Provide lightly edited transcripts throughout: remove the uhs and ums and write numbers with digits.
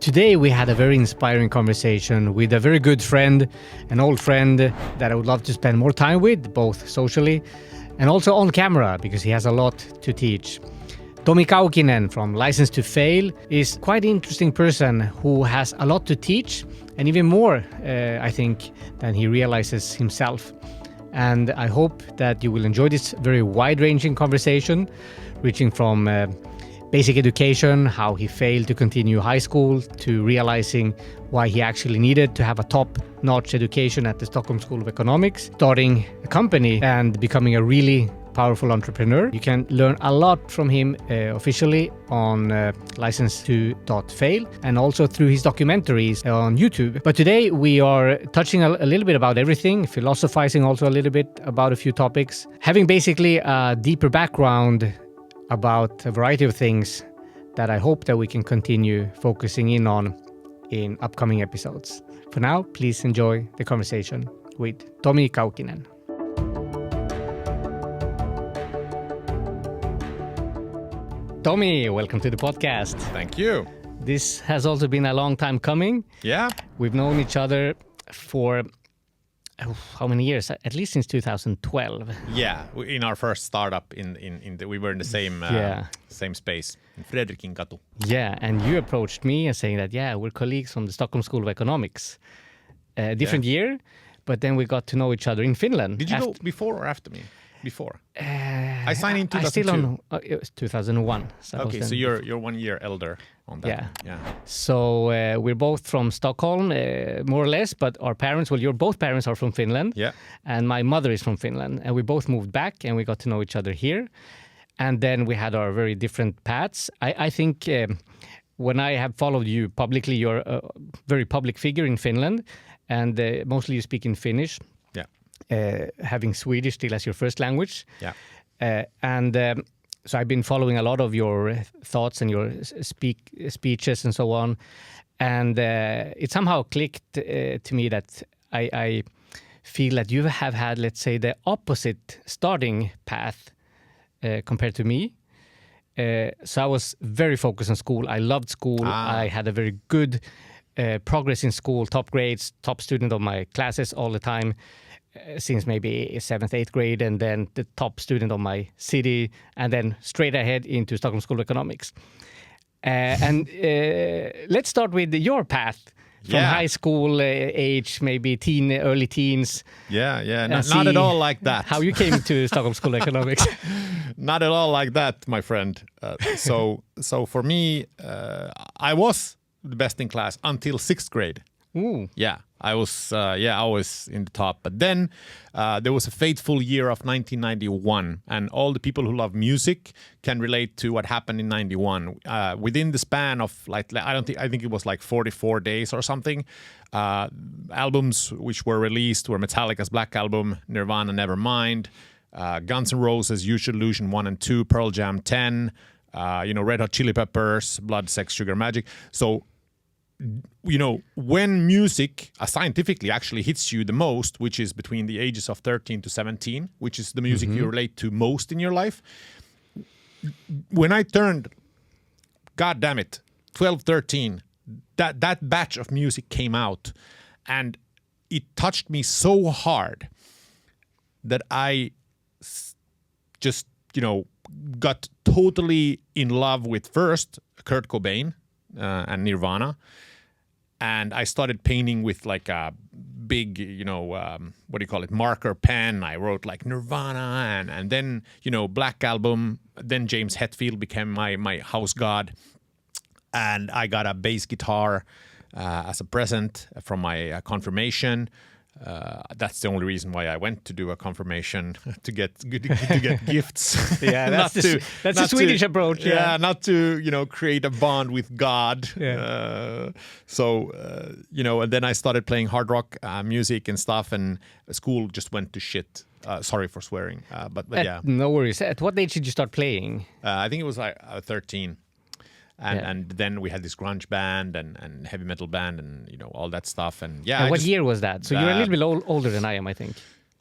Today we had a very inspiring conversation with a very good friend, an old friend that I would love to spend more time with, both socially and also on camera, because he has a lot to teach. Tomi Kaukinen from License to Fail is quite an interesting person who has a lot to teach, and even more, I think, than he realizes himself. And I hope that you will enjoy this very wide-ranging conversation, reaching from basic education, how he failed to continue high school, to realizing why he actually needed to have a top-notch education at the Stockholm School of Economics, starting a company and becoming a really powerful entrepreneur. You can learn a lot from him officially on license2.fail and also through his documentaries on YouTube. But today we are touching a little bit about everything, philosophizing also a little bit about a few topics, having basically a deeper background about a variety of things that I hope that we can continue focusing in on in upcoming episodes. For now, please enjoy the conversation with Tomi Kaukinen. Tomi, welcome to the podcast. Thank you. This has also been a long time coming. Yeah. We've known each other for how many years? At least since 2012. Yeah, in our first startup, we were in the same same space in Fredrikinkatu. Yeah, and you approached me and saying that we're colleagues from the Stockholm School of Economics. Different year, but then we got to know each other in Finland. Did you go before or after me? Before. I signed in 2002. I still don't know. It was 2001. Okay, so you're 1 year elder on that. Yeah. So we're both from Stockholm, more or less, but our parents, your both parents are from Finland. Yeah. And my mother is from Finland. And we both moved back and we got to know each other here. And then we had our very different paths. I think when I have followed you publicly, you're a very public figure in Finland. And mostly you speak in Finnish. Having Swedish still as your first language. Yeah. So I've been following a lot of your thoughts and your speeches and so on. And it somehow clicked to me that I feel that you have had, let's say, the opposite starting path compared to me. So I was very focused on school. I loved school. I had a very good progress in school, top grades, top student of my classes all the time. Since maybe 7th, 8th grade, and then the top student of my city, and then straight ahead into Stockholm School of Economics. Let's start with your path from high school age, maybe early teens. Yeah. Not at all like that. How you came to Stockholm School of Economics. Not at all like that, my friend. So for me, I was the best in class until 6th grade. Ooh. Yeah, I was always in the top. But then there was a fateful year of 1991, and all the people who love music can relate to what happened in 91. Within the span of I think it was like 44 days or something. Albums which were released were Metallica's Black Album, Nirvana Nevermind, Guns N' Roses Use Your Illusion 1 and 2, Pearl Jam 10, Red Hot Chili Peppers, Blood, Sex, Sugar, Magic. So when music scientifically actually hits you the most, which is between the ages of 13 to 17, which is the music you relate to most in your life. When I turned, God damn it, 12, 13, that batch of music came out and it touched me so hard that I just, got totally in love with first Kurt Cobain and Nirvana. And I started painting with like a big, marker pen. I wrote like Nirvana and then, Black Album. Then James Hetfield became my house god. And I got a bass guitar as a present from my confirmation. That's the only reason why I went to do a confirmation to get gifts. Yeah, that's the Swedish approach. Yeah, not to create a bond with God. Yeah. And then I started playing hard rock music and stuff, and school just went to shit. Sorry for swearing, but yeah. No worries. At what age did you start playing? I think it was like 13. And then we had this grunge band and heavy metal band and all that stuff. And what year was that? So you're a little bit older than I am, I think.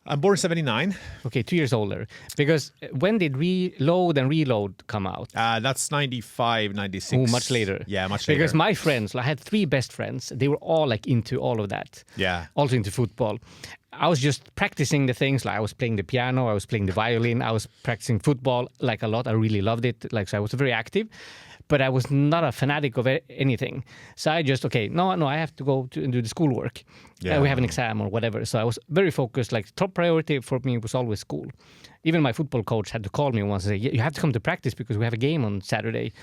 I'm born 79. Okay, 2 years older. Because when did Reload and Reload come out? That's 95, 96. Oh, much later. Yeah, much later. Because my friends, I had 3 best friends. They were all like into all of that. Yeah. Also into football. I was just practicing the things. Like I was playing the piano, I was playing the violin, I was practicing football like a lot. I really loved it. Like, so I was very active. But I was not a fanatic of anything. So I just, no, I have to go and do the schoolwork. Yeah. We have an exam or whatever. So I was very focused. Like, top priority for me was always school. Even my football coach had to call me once and say, you have to come to practice because we have a game on Saturday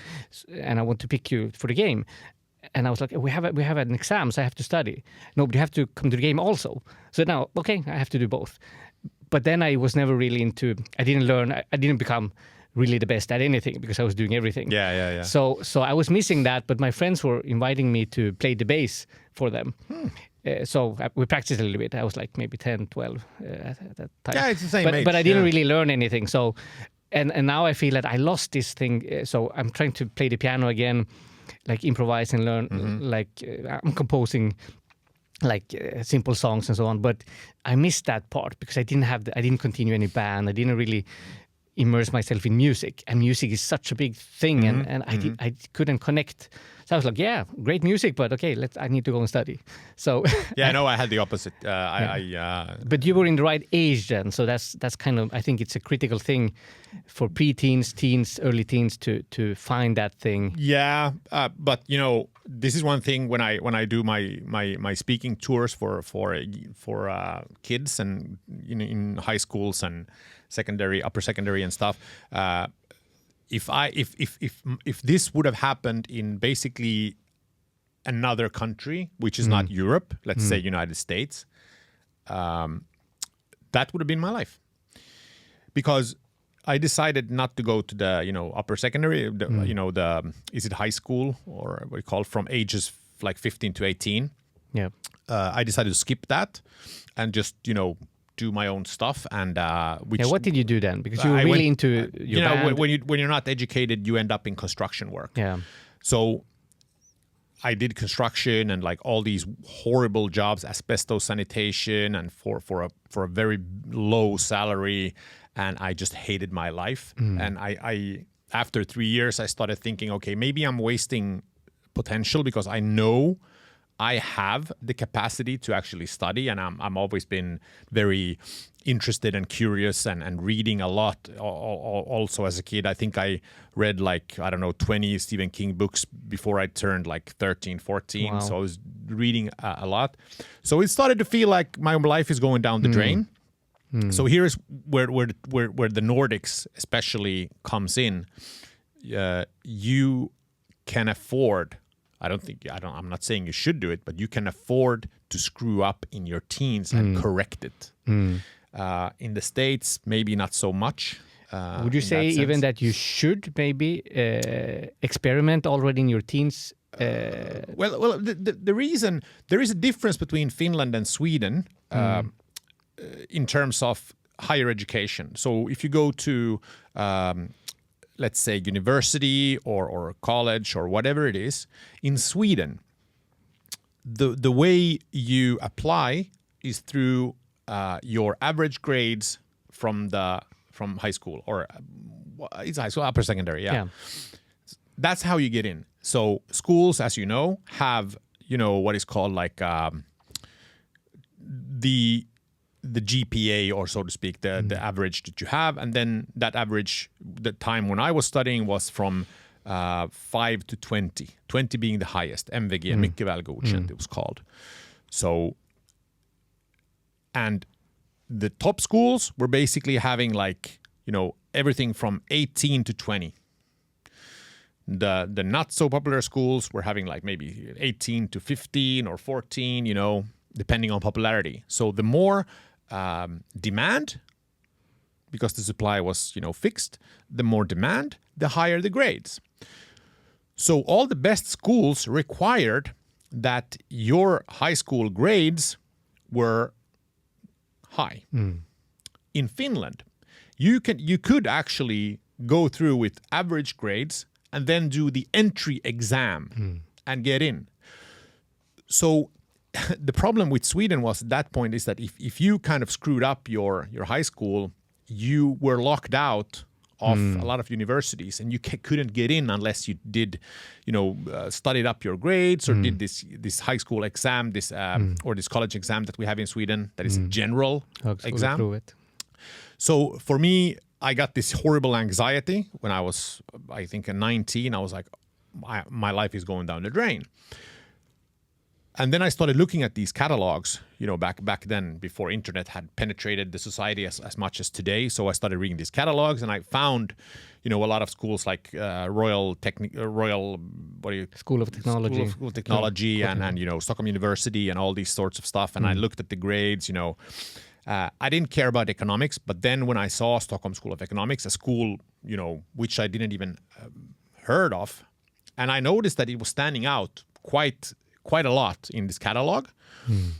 and I want to pick you for the game. And I was like, we have an exam, so I have to study. No, but you have to come to the game also. So now, I have to do both. But then I was never really I didn't become really the best at anything because I was doing everything. Yeah. So I was missing that, but my friends were inviting me to play the bass for them. So we practiced a little bit. I was like maybe 10, 12 at that time. Yeah, it's the same age. But I didn't really learn anything. So, and now I feel that I lost this thing. So I'm trying to play the piano again, like improvise and learn. I'm composing like simple songs and so on. But I missed that part because I didn't continue any band. I didn't really immerse myself in music, and music is such a big thing, and I couldn't connect. So I was like, yeah, great music, but I need to go and study. So yeah, no, I had the opposite. But you were in the right age then, so that's kind of, I think it's a critical thing for preteens, teens, early teens to find that thing. Yeah, but this is one thing when I do my speaking tours for kids and in high schools and upper secondary and stuff. If this would have happened in basically another country, which is not Europe, let's say United States, that would have been my life. Because I decided not to go to the upper secondary, is it high school or what you call from ages like 15 to 18. Yeah. I decided to skip that and just do my own stuff. And what did you do then? Because you were really into your band. when you're not educated, you end up in construction work. Yeah. So I did construction and like all these horrible jobs, asbestos sanitation, and for a very low salary, and I just hated my life. And I after 3 years, I started thinking, okay, maybe I'm wasting potential because I know I have the capacity to actually study, and I'm always been very interested and curious and reading a lot. Also as a kid, I think I read 20 Stephen King books before I turned 13, 14. Wow. So I was reading a lot. So it started to feel like my life is going down the drain. So here's where the Nordics especially comes in. You can afford. I'm not saying you should do it, but you can afford to screw up in your teens and correct it. In the States, maybe not so much. Would you say even that you should maybe experiment already in your teens? Well, the reason there is a difference between Finland and Sweden in terms of higher education. So if you go to let's say university or college or whatever it is, in Sweden, the way you apply is through your average grades from high school, or it's high school, upper secondary, yeah. That's how you get in. So schools, as you know, have what is called the GPA, or so to speak, the average that you have. And then that average, the time when I was studying was from 5 to 20, 20 being the highest, MVG, mycket väl godkänt, it was called. So, and the top schools were basically having everything from 18 to 20. The not so popular schools were having maybe 18 to 15 or 14, depending on popularity. So the more demand, because the supply was fixed, the more demand, the higher the grades. So all the best schools required that your high school grades were high. In Finland, you could actually go through with average grades and then do the entry exam and get in. So the problem with Sweden was at that point is that if you kind of screwed up your high school, you were locked out of a lot of universities, and you couldn't get in unless you did, studied up your grades or did this high school exam, or this college exam that we have in Sweden that is a general exam. So for me, I got this horrible anxiety when I was, I think, 19. I was like, my life is going down the drain. And then I started looking at these catalogs, back then, before internet had penetrated the society as much as today. So I started reading these catalogs, and I found, a lot of schools like School of Technology, and Stockholm University, and all these sorts of stuff. And I looked at the grades. I didn't care about economics, but then when I saw Stockholm School of Economics, a school, which I didn't even heard of, and I noticed that it was standing out quite a lot in this catalog. And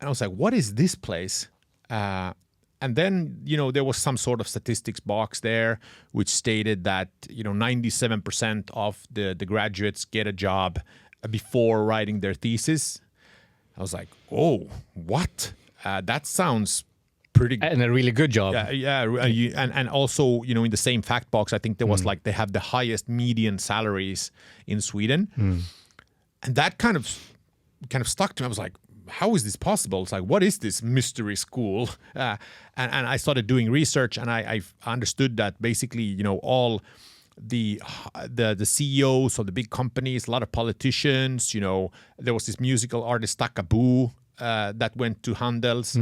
I was like, what is this place? And then, there was some sort of statistics box there, which stated that, 97% of the graduates get a job before writing their thesis. I was like, oh, what? That sounds pretty and a really good job. And also, in the same fact box, I think there was they have the highest median salaries in Sweden. And that kind of stuck to me. I was like, how is this possible? It's like, what is this mystery school? And I started doing research, and I understood that basically, all the CEOs of the big companies, a lot of politicians, there was this musical artist Takabu that went to Handels,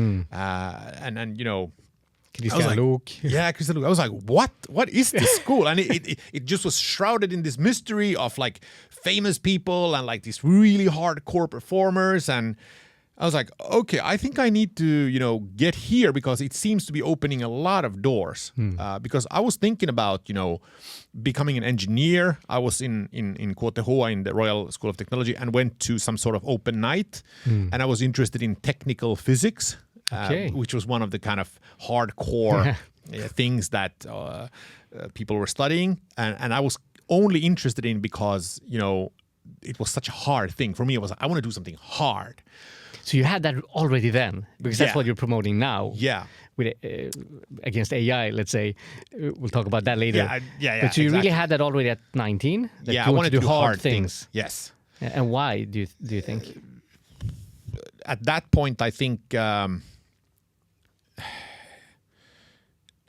Christian Luuk. Yeah, Christian Luuk. I was like, what is this school? And it just was shrouded in this mystery of famous people and these really hardcore performers. And I was like, okay, I think I need to, get here because it seems to be opening a lot of doors. Because I was thinking about, becoming an engineer. I was in KTH, in the Royal School of Technology, and went to some sort of open night. And I was interested in technical physics. Which was one of the kind of hardcore things that people were studying. And I was only interested in because, it was such a hard thing. For me, it was I want to do something hard. So you had that already then, because that's what you're promoting now. Yeah. With, against AI, let's say. We'll talk about that later. But so you really had that already at 19? I wanted to do hard things. Yes. And why, do you think? At that point, I think...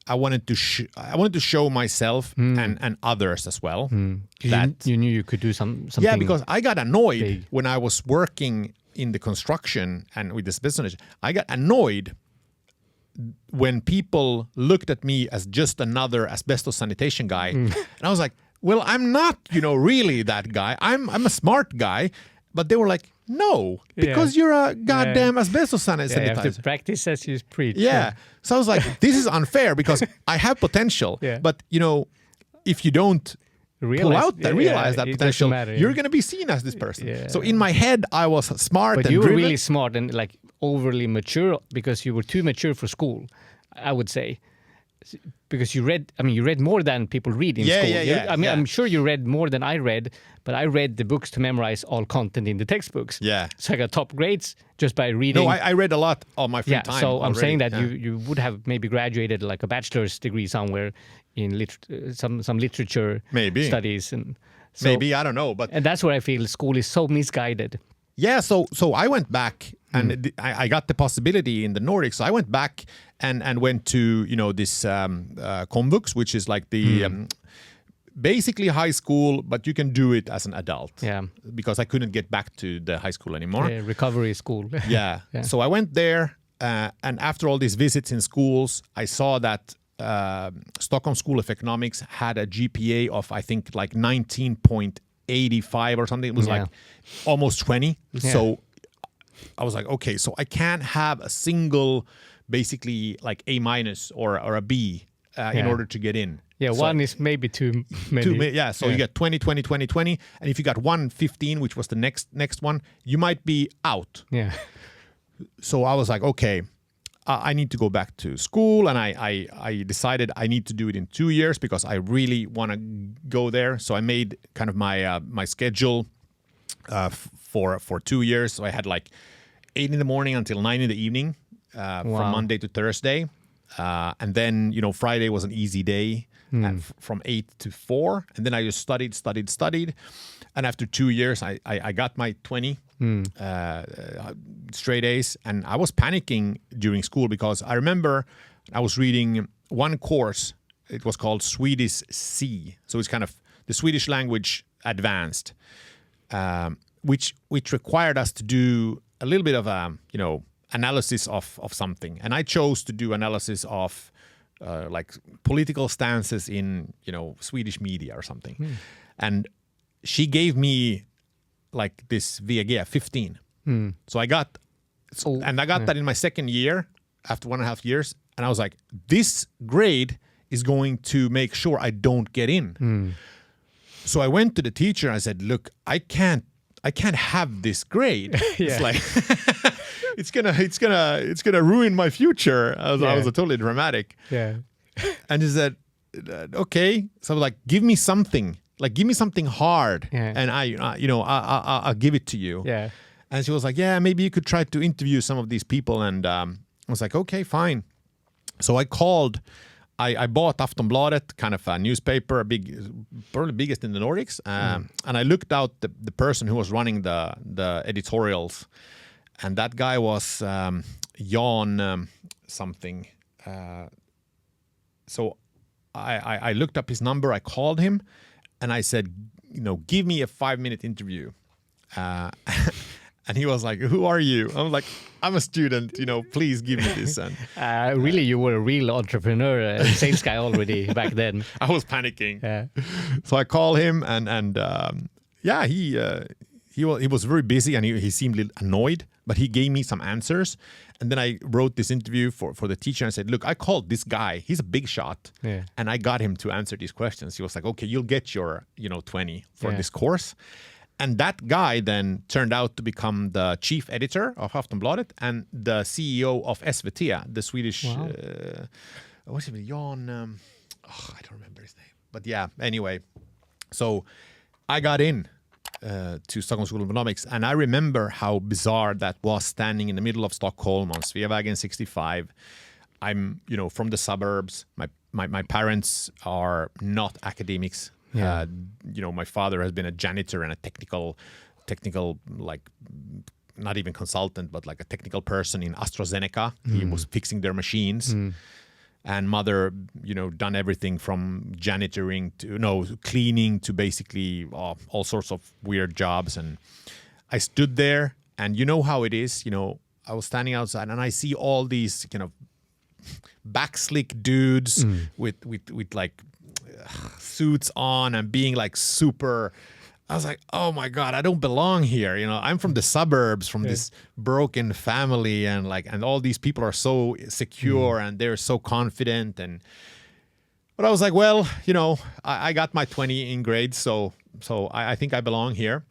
I wanted to show myself and others as well that you knew you could do something. Yeah, because I got annoyed when I was working in the construction and with this business. I got annoyed when people looked at me as just another asbestos sanitation guy, and I was like, "Well, I'm not, really that guy. I'm a smart guy," but they were like, "No, because you're a goddamn asbestos sanitizer." You have to practice as you preach. Yeah. So I was like, this is unfair because I have potential. But, if you don't realize that potential, you're going to be seen as this person. So in my head, I was smart but and you were driven. really smart and overly mature because you were too mature for school, I would say. Because you read more than people read in school. I'm sure you read more than I read, but I read the books to memorize all content in the textbooks. Yeah. So I got top grades just by reading. No, I read a lot on my free time. So already. I'm saying that you would have maybe graduated a bachelor's degree somewhere in some literature studies. And so, maybe, I don't know. And that's where I feel school is so misguided. Yeah, so I went back and I got the possibility in the Nordics. So I went back and went to, this Komvux, which is like the basically high school, but you can do it as an adult. Yeah. Because I couldn't get back to the high school anymore. Recovery school. Yeah. So I went there and after all these visits in schools, I saw that Stockholm School of Economics had a GPA of, I think, 19.85 or something. It was almost 20. Yeah. So I was like, okay, so I can't have a single, basically A- or a B in order to get in. Yeah, so, one is maybe too many. So you get 20, 20, 20, 20. And if you got 115, which was the next one, you might be out. Yeah. So I was like, okay, I need to go back to school. And I decided I need to do it in 2 years because I really want to go there. So I made kind of my schedule for 2 years. So I had 8 in the morning until 9 in the evening, from Monday to Thursday. And then, Friday was an easy day from 8 to 4. And then I just studied. And after 2 years, I got my 20 straight A's. And I was panicking during school because I remember I was reading one course. It was called Swedish C. So it's kind of the Swedish language advanced, which required us to do a little bit of analysis of something. And I chose to do analysis of like political stances in, Swedish media or something. And she gave me like this VG 15. So I got that in my second year after 1.5 years. And I was like, this grade is going to make sure I don't get in. So I went to the teacher and I said, look, I can't have this grade. It's like it's gonna ruin my future. I was totally dramatic. Yeah. And he said, okay. So I was like, give me something hard, and I'll give it to you. Yeah. And she was like, yeah, maybe you could try to interview some of these people. And I was like, okay, fine. So I called. I bought Aftonbladet, kind of a newspaper, probably biggest in the Nordics, and I looked out the person who was running the editorials, and that guy was Jan something. So I looked up his number, I called him, and I said, give me a 5-minute interview. And he was like, who are you? I was like, I'm a student, please give me this. And really, you were a real entrepreneur, sales guy already back then. I was panicking. Yeah. So I called him and he was very busy and he seemed annoyed, but he gave me some answers. And then I wrote this interview for the teacher and I said, look, I called this guy. He's a big shot. Yeah. And I got him to answer these questions. He was like, okay, you'll get your, 20 for this course. And that guy then turned out to become the chief editor of Aftonbladet and the CEO of SVT, the Swedish, what's his name? Jan, I don't remember his name. But yeah, anyway. So I got in to Stockholm School of Economics, and I remember how bizarre that was, standing in the middle of Stockholm on Sveavägen 65. I'm, from the suburbs. My parents are not academics. Yeah. My father has been a janitor and a technical, like, not even consultant, but like a technical person in AstraZeneca. He was fixing their machines. And mother, done everything from janitoring to cleaning to basically all sorts of weird jobs. And I stood there, and you know how it is. I was standing outside, and I see all these kind of backslick dudes with like suits on and being like super. I was like, oh my God, I don't belong here. I'm from the suburbs, from this broken family, and all these people are so secure and they're so confident. But I was like, well, I got my 20 in grades, so I think I belong here.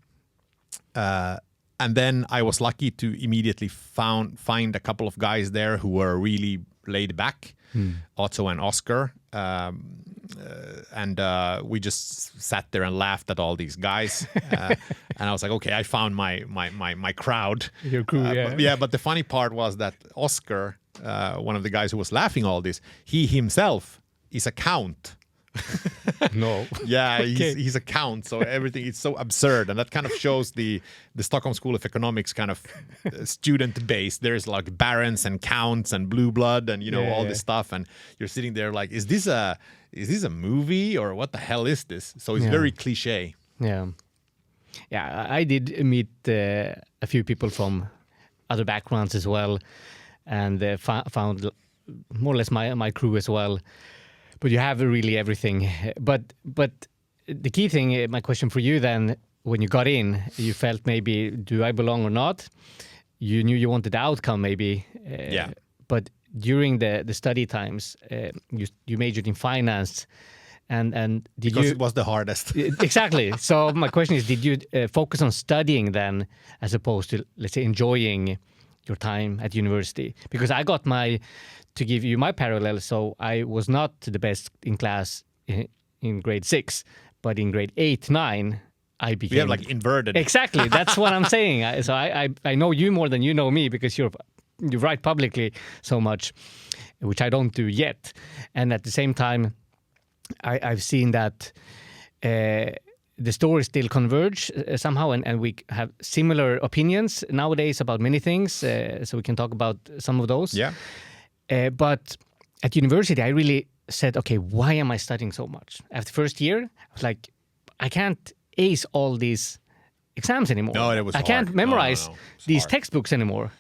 And then I was lucky to immediately find a couple of guys there who were really laid back, Otto and Oscar. And we just sat there and laughed at all these guys. And I was like, okay, I found my crowd. Your crew, yeah. But the funny part was that Oscar, one of the guys who was laughing all this, he himself is a count. No. Yeah, Okay. he's a count, so everything is so absurd, and that kind of shows the Stockholm School of Economics kind of student base. There's like barons and counts and blue blood and all this stuff, and you're sitting there like, is this a movie or what the hell is this? So it's very cliche. Yeah. I did meet a few people from other backgrounds as well, and found more or less my crew as well. But you have really everything. But the key thing, my question for you then, when you got in, you felt maybe, do I belong or not? You knew you wanted the outcome maybe. But during the study times, you majored in finance. And did because it was the hardest. Exactly. So my question is, did you focus on studying then as opposed to, let's say, enjoying your time at university? Because I got to give you my parallel, so I was not the best in class in grade 6, but in grade 8, 9, I became... We have like inverted. Exactly. That's what I'm saying. I know you more than you know me because you write publicly so much, which I don't do yet. And at the same time, I've seen that the stories still converge somehow, and we have similar opinions nowadays about many things. So we can talk about some of those. Yeah. But at university, I really said, okay, why am I studying so much? After the first year, I was like, I can't ace all these exams anymore. No, it was I can't hard. memorize No. these Hard. textbooks anymore.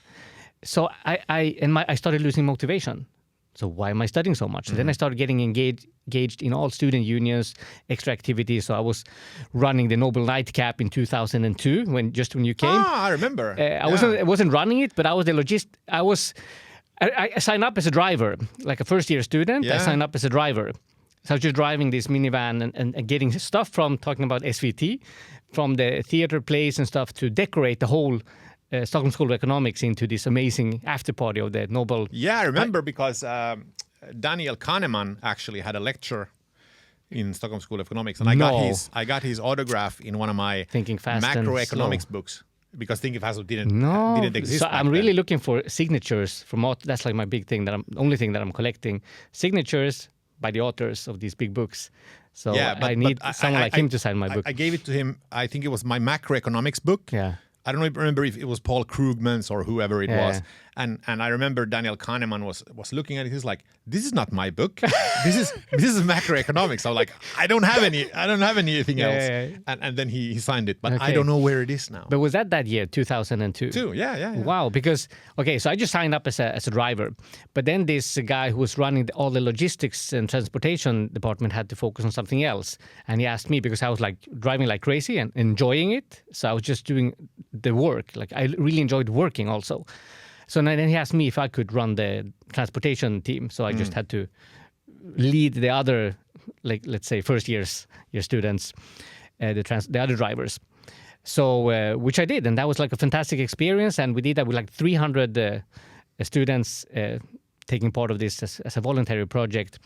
So I started losing motivation. So why am I studying so much? So then I started getting engaged in all student unions, extra activities. So I was running the Noble Nightcap in 2002 when you came. I remember. I wasn't running it, but I was the logist. I signed up as a driver, like a first-year student. Yeah. I signed up as a driver. So I was just driving this minivan and getting stuff from, talking about SVT, from the theater plays and stuff to decorate the whole Stockholm School of Economics into this amazing after party of the Nobel. Yeah, I remember because Daniel Kahneman actually had a lecture in Stockholm School of Economics, and I got his autograph in one of my Thinking Fast and macroeconomics Slow. books. Because Thinking Fast didn't exist. So back I'm really then. looking for signatures from that's like my big thing only thing that I'm collecting, signatures by the authors of these big books. So I need someone like him to sign my book. I gave it to him. I think it was my macroeconomics book. Yeah. I don't remember if it was Paul Krugman's or whoever it was. And I remember Daniel Kahneman was looking at it. He's like, "This is not my book. this is macroeconomics." I was like, I don't have anything else. And then he signed it, but I don't know where it is now. But was that year 2002? Yeah. Wow, because so I just signed up as a driver, but then this guy who was running all the logistics and transportation department had to focus on something else, and he asked me because I was like driving like crazy and enjoying it. So I was just doing the work. Like I really enjoyed working also. So then he asked me if I could run the transportation team. So I just had to lead the other, like let's say first year students, the other drivers. So which I did, and that was like a fantastic experience. And we did that with like 300 students taking part of this as a voluntary project.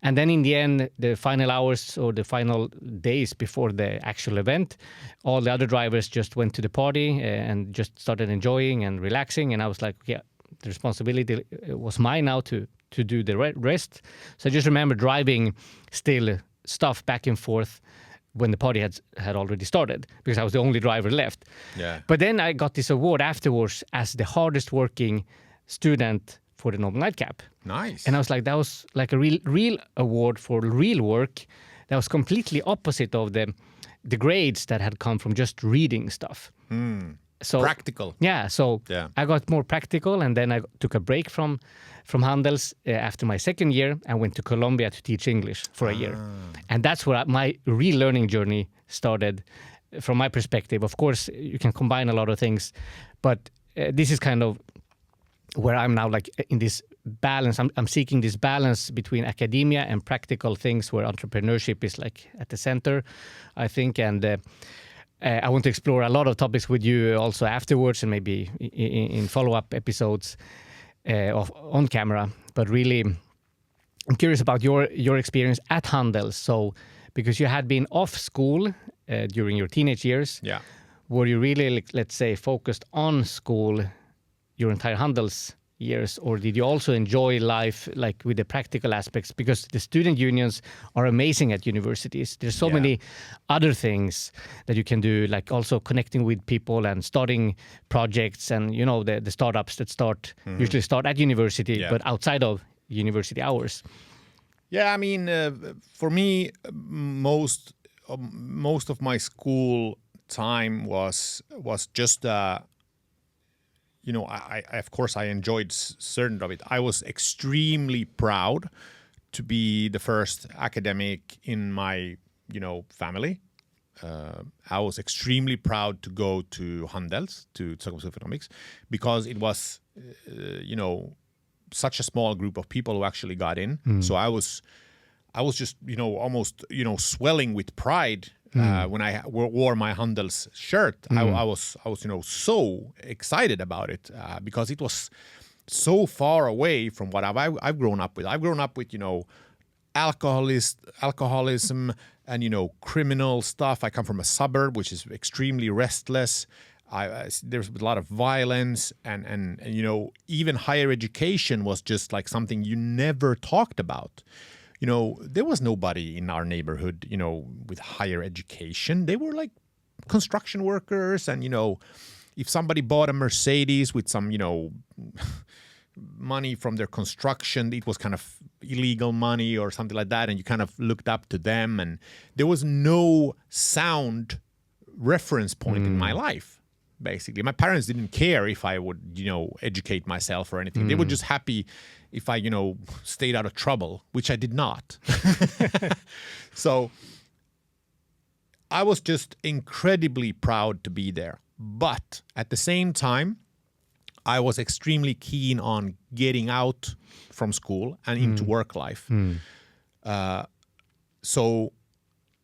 And then in the end, the final hours or the final days before the actual event, all the other drivers just went to the party and just started enjoying and relaxing. And I was like, yeah, the responsibility was mine now to do the rest. So I just remember driving still stuff back and forth when the party had already started because I was the only driver left. Yeah. But then I got this award afterwards as the hardest working student for the Noble Nightcap. Nice. And I was like, that was like a real award for real work. That was completely opposite of the grades that had come from just reading stuff. So practical. Yeah. So Yeah. I got more practical, and then I took a break from Handels after my second year and went to Colombia to teach English for a year. And that's where my real learning journey started from my perspective. Of course, you can combine a lot of things, but this is kind of where I'm now, like in this balance. I'm seeking this balance between academia and practical things where entrepreneurship is like at the center, I think. And I want to explore a lot of topics with you also afterwards and maybe in follow-up episodes on camera. But really, I'm curious about your experience at Handels. So, because you had been off school during your teenage years, were you really, like, let's say, focused on school your entire Handels years, or did you also enjoy life like with the practical aspects? Because the student unions are amazing at universities. There's so many other things that you can do, like also connecting with people and starting projects and, you know, the startups that usually start at university, but outside of university hours. Yeah, I mean, for me, most of my school time was just you know, I of course I enjoyed certain of it. I was extremely proud to be the first academic in my, you know, family. I was extremely proud to go to Handels, to Stockholm School of Economics, because it was, you know, such a small group of people who actually got in. So I was just, you know, almost, you know, swelling with pride when I wore my Handels shirt. I was, you know, so excited about it because it was so far away from what I've grown up with. I've grown up with, you know, alcoholism, and criminal stuff. I come from a suburb which is extremely restless. There's a lot of violence, and even higher education was just like something you never talked about. There was nobody in our neighborhood, with higher education. They were like construction workers, and if somebody bought a Mercedes with some money from their construction, it was kind of illegal money or something like that, and you kind of looked up to them, and there was no sound reference point in my life. Basically, my parents didn't care if I would educate myself or anything. They were just happy if I stayed out of trouble, which I did not. So I was just incredibly proud to be there, but at the same time I was extremely keen on getting out from school and into work life. So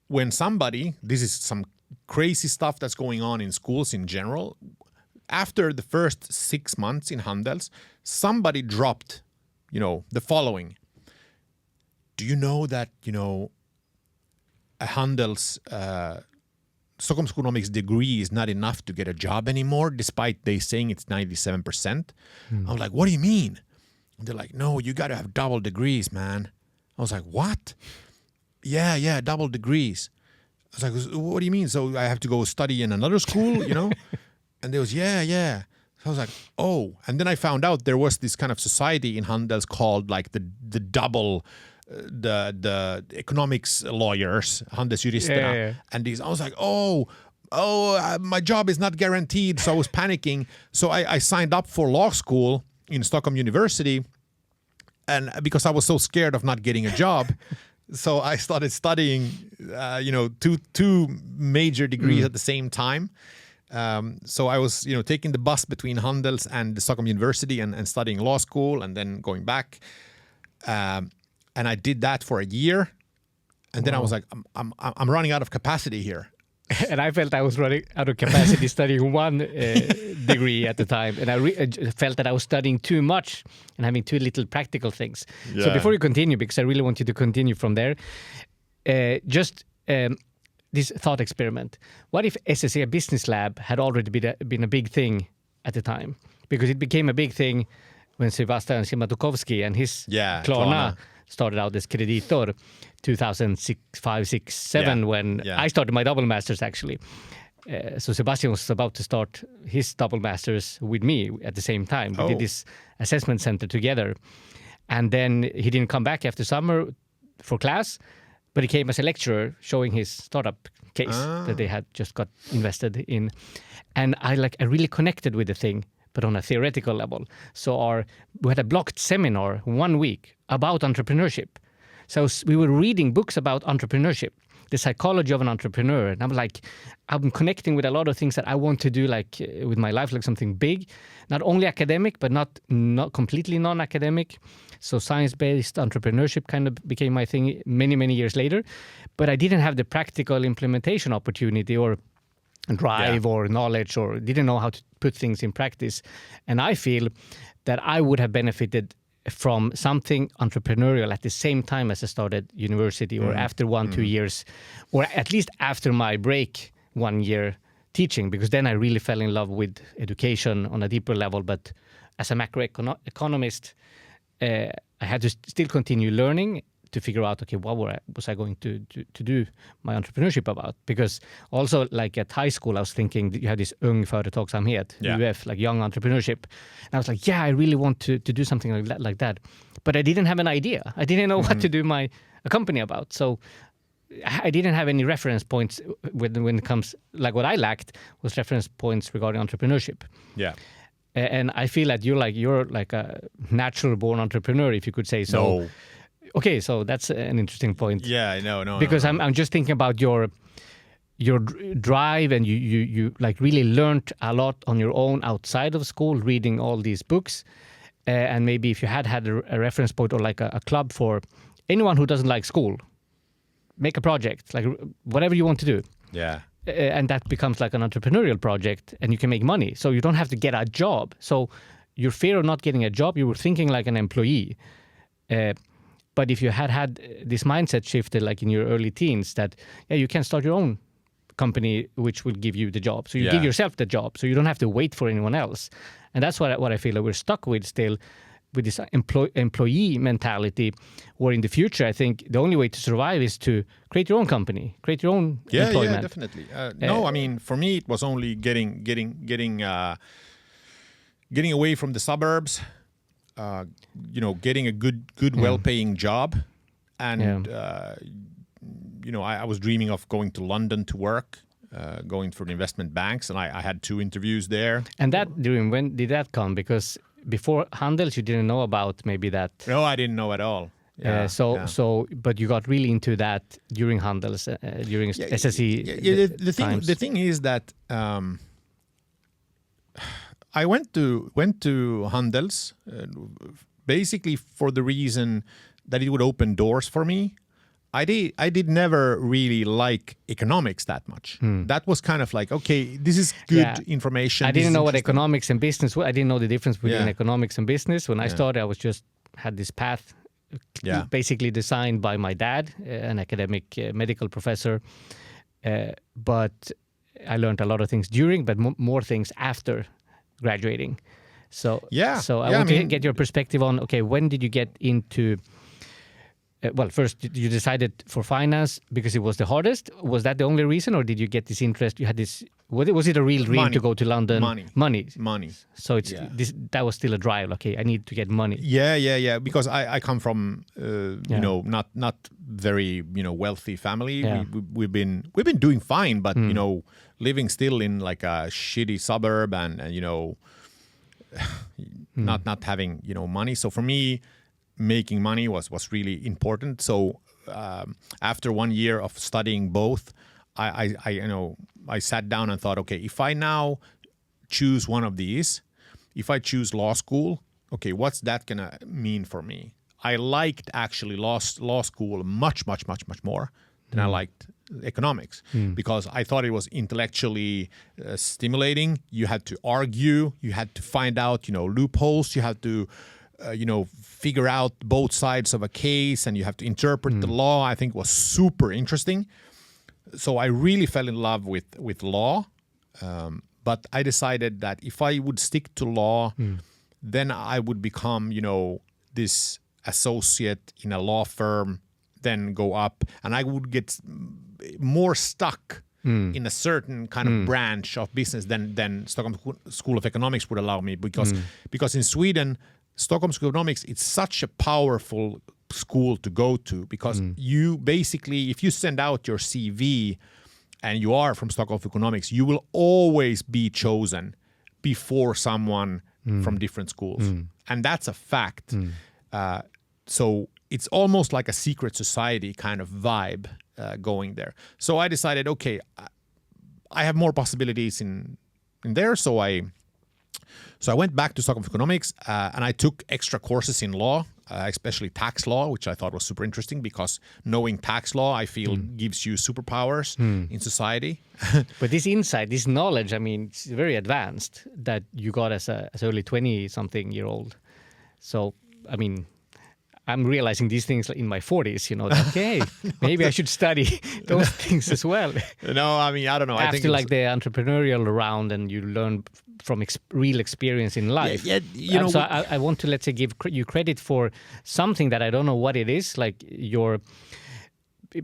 when this is some crazy stuff that's going on in schools in general, after the first 6 months in Handels, somebody dropped, the following. Do you know that, a Handels Stockholmseconomics degree is not enough to get a job anymore, despite they saying it's 97%. I was like, what do you mean? And they're like, no, you got to have double degrees, man. I was like, what? Yeah, double degrees. I was like, what do you mean? So I have to go study in another school, And they was, yeah. So I was like, oh. And then I found out there was this kind of society in Handels called like the double, the economics lawyers, Handelsjuristerna. Yeah. And I was like, my job is not guaranteed. So I was panicking. So I signed up for law school in Stockholm University, and because I was so scared of not getting a job. So I started studying, two major degrees at the same time. So I was, taking the bus between Handels and the Stockholm University and studying law school and then going back. And I did that for a year. And then I was like, I'm running out of capacity here. And I felt I was running out of capacity studying one degree at the time. And I felt that I was studying too much and having too little practical things. Yeah. So before you continue, because I really want you to continue from there, this thought experiment. What if SSE Business Lab had already been a big thing at the time? Because it became a big thing when Sebastian Siematukowski and his Klarna started out as Kreditor 2006, 5, 6, 7 when I started my double masters actually. So Sebastian was about to start his double masters with me at the same time. We did this assessment center together. And then he didn't come back after summer for class, but he came as a lecturer showing his startup case that they had just got invested in. And I really connected with the thing, but on a theoretical level. So we had a blocked seminar 1 week about entrepreneurship. So we were reading books about entrepreneurship, the psychology of an entrepreneur. And I'm connecting with a lot of things that I want to do with my life, like something big, not only academic, but not completely non-academic. So science-based entrepreneurship kind of became my thing many, many years later. But I didn't have the practical implementation opportunity or drive or knowledge, or didn't know how to put things in practice. And I feel that I would have benefited from something entrepreneurial at the same time as I started university, or after 1-2 years, or at least after my break 1 year teaching, because then I really fell in love with education on a deeper level. But as a macroeconomist, I had to still continue learning to figure out, okay, what was I going to do my entrepreneurship about? Because also, like at high school, I was thinking you had this ung företagsamhet, UF, like young entrepreneurship. And I was like, I really want to do something like that. But I didn't have an idea. I didn't know what to do a company about. So I didn't have any reference points when it comes, like what I lacked was reference points regarding entrepreneurship. Yeah. And I feel that you're like a natural born entrepreneur, if you could say so. No. Okay, so that's an interesting point. Yeah, no. Because I'm just thinking about your drive, and you like really learned a lot on your own outside of school, reading all these books, and maybe if you had a reference point or like a club for anyone who doesn't like school, make a project, like whatever you want to do. Yeah. And that becomes like an entrepreneurial project, and you can make money. So you don't have to get a job. So your fear of not getting a job, you were thinking like an employee. But if you had this mindset shifted like in your early teens that, you can start your own company which will give you the job. So you give yourself the job. So you don't have to wait for anyone else. And that's what I feel like we're stuck with still, with this employee mentality, where in the future, I think the only way to survive is to create your own company, create your own employment. Yeah, definitely. No, I mean, for me, it was only getting away from the suburbs, getting a good, well-paying job. And, I was dreaming of going to London to work, going for the investment banks. And I had 2 interviews there. And that dream, when did that come? Because before Handels, you didn't know about maybe that. No, I didn't know at all. But you got really into that during Handels, during SSE. The thing is that I went to Handels basically for the reason that it would open doors for me. I did never really like economics that much. That was kind of like, okay, this is good information. I didn't know what economics and business were. I didn't know the difference between economics and business. When I started, I was had this path basically designed by my dad, an academic medical professor. But I learned a lot of things during, but more things after graduating. So I want to get your perspective on, okay, when did you get into... first, you decided for finance because it was the hardest. Was that the only reason, or did you get this interest? You had this. Was it a real dream to go to London? Money. So that was still a drive. Okay, I need to get money. Yeah. Because I come from not very wealthy family. Yeah. We've been doing fine, but living still in like a shitty suburb and not having money. So for me, making money was really important. So after 1 year of studying both, I sat down and thought, okay, if I now choose one of these, if I choose law school, okay, what's that gonna mean for me? I liked actually law school much more than I liked economics because I thought it was intellectually stimulating. You had to argue, you had to find out loopholes, you had to figure out both sides of a case, and you have to interpret the law. I think was super interesting. So I really fell in love with law. But I decided that if I would stick to law, then I would become, this associate in a law firm, then go up, and I would get more stuck in a certain kind of branch of business than Stockholm School of Economics would allow me, because in Sweden, Stockholm School of Economics, it's such a powerful school to go to, because you basically, if you send out your CV and you are from Stockholm School of Economics, you will always be chosen before someone from different schools. And that's a fact. So it's almost like a secret society kind of vibe going there. So I decided, okay, I have more possibilities in there. So I went back to Stockholm Economics and I took extra courses in law, especially tax law, which I thought was super interesting because knowing tax law, I feel, gives you superpowers in society. But this insight, this knowledge, I mean, it's very advanced that you got as early 20-something-year-old. So, I mean, I'm realizing these things in my 40s, that, okay, maybe I should study those things as well. No, I mean, I don't know. After I think like the entrepreneurial round and you learn from real experience in life. So I want to, let's say, give you credit for something that I don't know what it is, like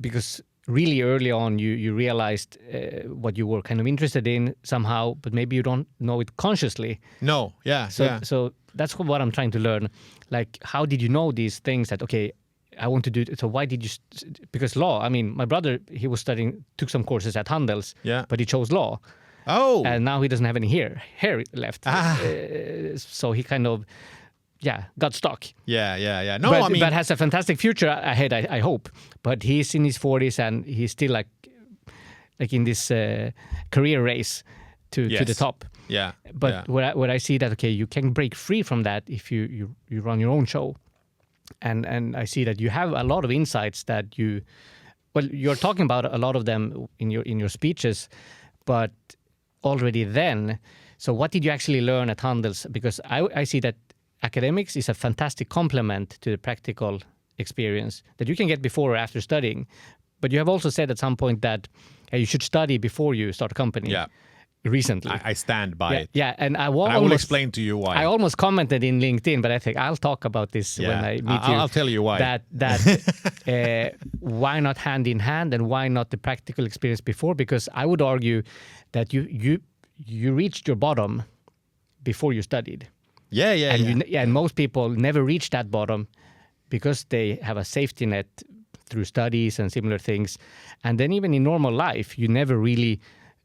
because really early on you realized what you were kind of interested in somehow, but maybe you don't know it consciously. No, So that's what I'm trying to learn. Like, how did you know these things that, okay, I want to do it. So why did you, because law, I mean, my brother, he was took some courses at Handels, but he chose law. Oh. And now he doesn't have any hair left. So he kind of, got stuck. Yeah. No, but has a fantastic future ahead, I hope. But he's in his 40s and he's still like in this career race to the top. Yeah. But where I see that, okay, you can break free from that if you run your own show. And I see that you have a lot of insights that you're talking about a lot of them in your speeches, but already then, so what did you actually learn at Handels? Because I see that academics is a fantastic complement to the practical experience that you can get before or after studying. But you have also said at some point that you should study before you start a company. Yeah. Recently. I stand by it. Yeah, and I will explain to you why. I almost commented in LinkedIn, but I think I'll talk about this when I meet you. I'll tell you why. That why not hand in hand, and why not the practical experience before? Because I would argue that you reached your bottom before you studied. And most people never reach that bottom because they have a safety net through studies and similar things. And then even in normal life, you never really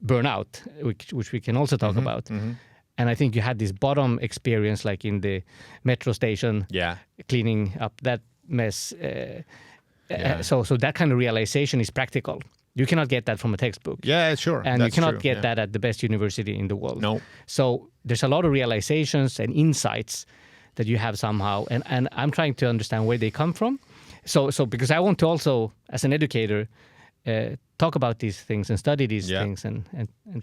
burn out, which we can also talk about. Mm-hmm. And I think you had this bottom experience, like in the metro station, cleaning up that mess. So that kind of realization is practical. You cannot get that from a textbook. Yeah, sure. And you cannot get that at the best university in the world. No. So there's a lot of realizations and insights that you have somehow. And I'm trying to understand where they come from. So because I want to also, as an educator, talk about these things and study these things and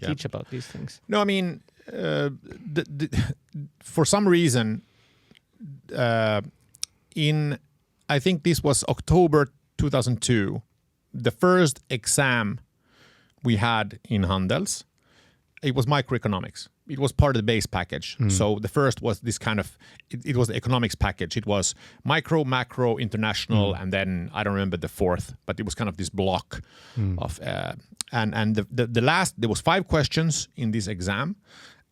teach about these things. No, I mean, for some reason, I think this was October 2002, the first exam we had in Handels, it was microeconomics. It was part of the base package. So the first was this kind of, it was the economics package. It was micro, macro, international, and then I don't remember the fourth, but it was kind of this block of, and the last, there was 5 questions in this exam.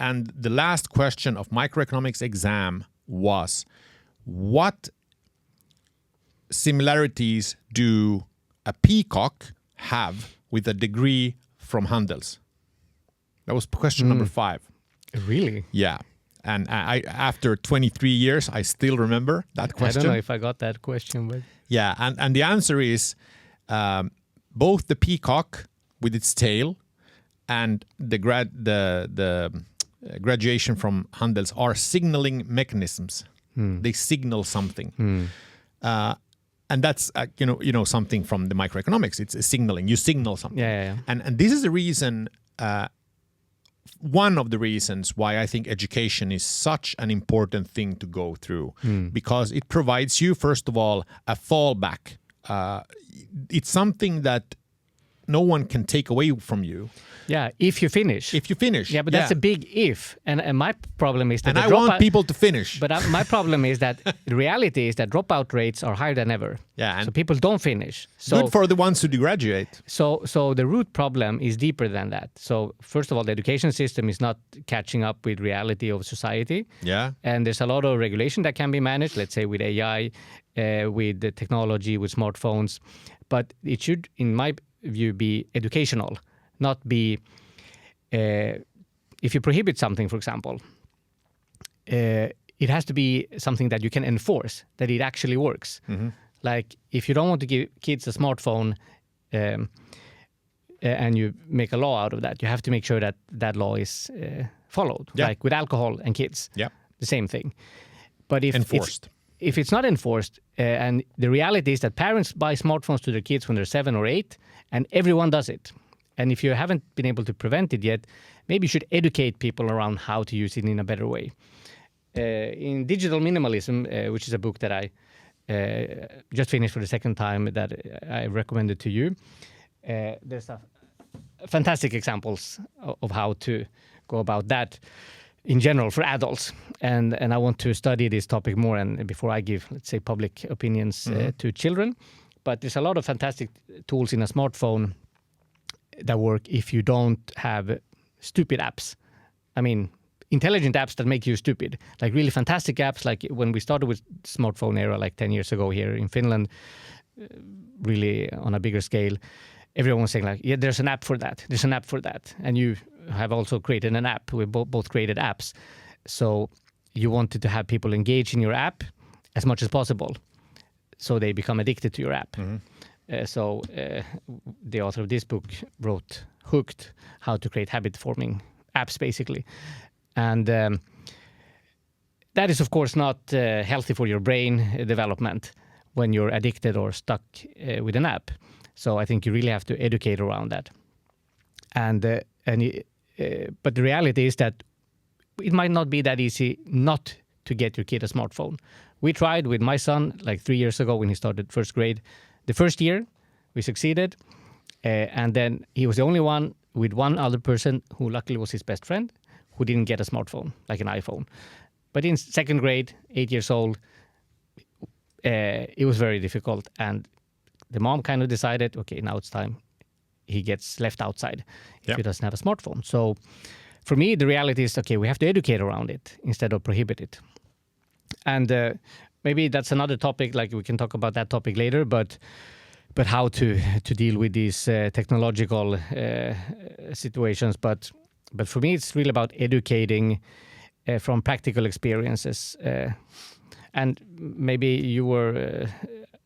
And the last question of microeconomics exam was, what similarities do a peacock have with a degree from Handels? That was question number 5. Really? Yeah. And I after 23 years, I still remember that question. I don't know if I got that question, but... Yeah, and the answer is both the peacock with its tail and the graduation from Handels are signaling mechanisms. They signal something. And that's something from the microeconomics. It's a signaling. You signal something. Yeah. And this is the reason... one of the reasons why I think education is such an important thing to go through, because it provides you, first of all, a fallback. It's something that no one can take away from you. Yeah, if you finish. Yeah, but that's a big if. And my problem is that... And I want people to finish. But my problem is that the reality is that dropout rates are higher than ever. Yeah, so people don't finish. So, good for the ones who do graduate. So the root problem is deeper than that. So first of all, the education system is not catching up with reality of society. Yeah. And there's a lot of regulation that can be managed, let's say with AI, with the technology, with smartphones. But it should, in my view, be educational. Not be, if you prohibit something, for example, it has to be something that you can enforce, that it actually works. Mm-hmm. Like if you don't want to give kids a smartphone and you make a law out of that, you have to make sure that that law is followed. Yeah. Like with alcohol and kids, the same thing. But if enforced. If it's not enforced, and the reality is that parents buy smartphones to their kids when they're 7 or 8, and everyone does it. And if you haven't been able to prevent it yet, maybe you should educate people around how to use it in a better way. In Digital Minimalism, which is a book that I just finished for the second time that I recommended to you, there's fantastic examples of how to go about that in general for adults. And I want to study this topic more and before I give, let's say, public opinions to children. But there's a lot of fantastic tools in a smartphone that work if you don't have stupid apps. I mean, intelligent apps that make you stupid. Like really fantastic apps, like when we started with smartphone era, like 10 years ago here in Finland, really on a bigger scale, everyone was saying like, yeah, there's an app for that. There's an app for that. And you have also created an app. We both created apps. So you wanted to have people engage in your app as much as possible. So they become addicted to your app. Mm-hmm. So the author of this book wrote Hooked, how to create habit-forming apps, basically. And that is, of course, not healthy for your brain development when you're addicted or stuck with an app. So I think you really have to educate around that. But the reality is that it might not be that easy not to get your kid a smartphone. We tried with my son like 3 years ago when he started first grade. The first year, we succeeded. And then he was the only one with one other person who luckily was his best friend who didn't get a smartphone, like an iPhone. But in second grade, 8 years old, it was very difficult. And the mom kind of decided, okay, now it's time. He gets left outside if he doesn't have a smartphone. So for me, the reality is, okay, we have to educate around it instead of prohibit it. And maybe that's another topic, like we can talk about that topic later, but how to deal with these technological situations. But for me, it's really about educating from practical experiences. And maybe you were...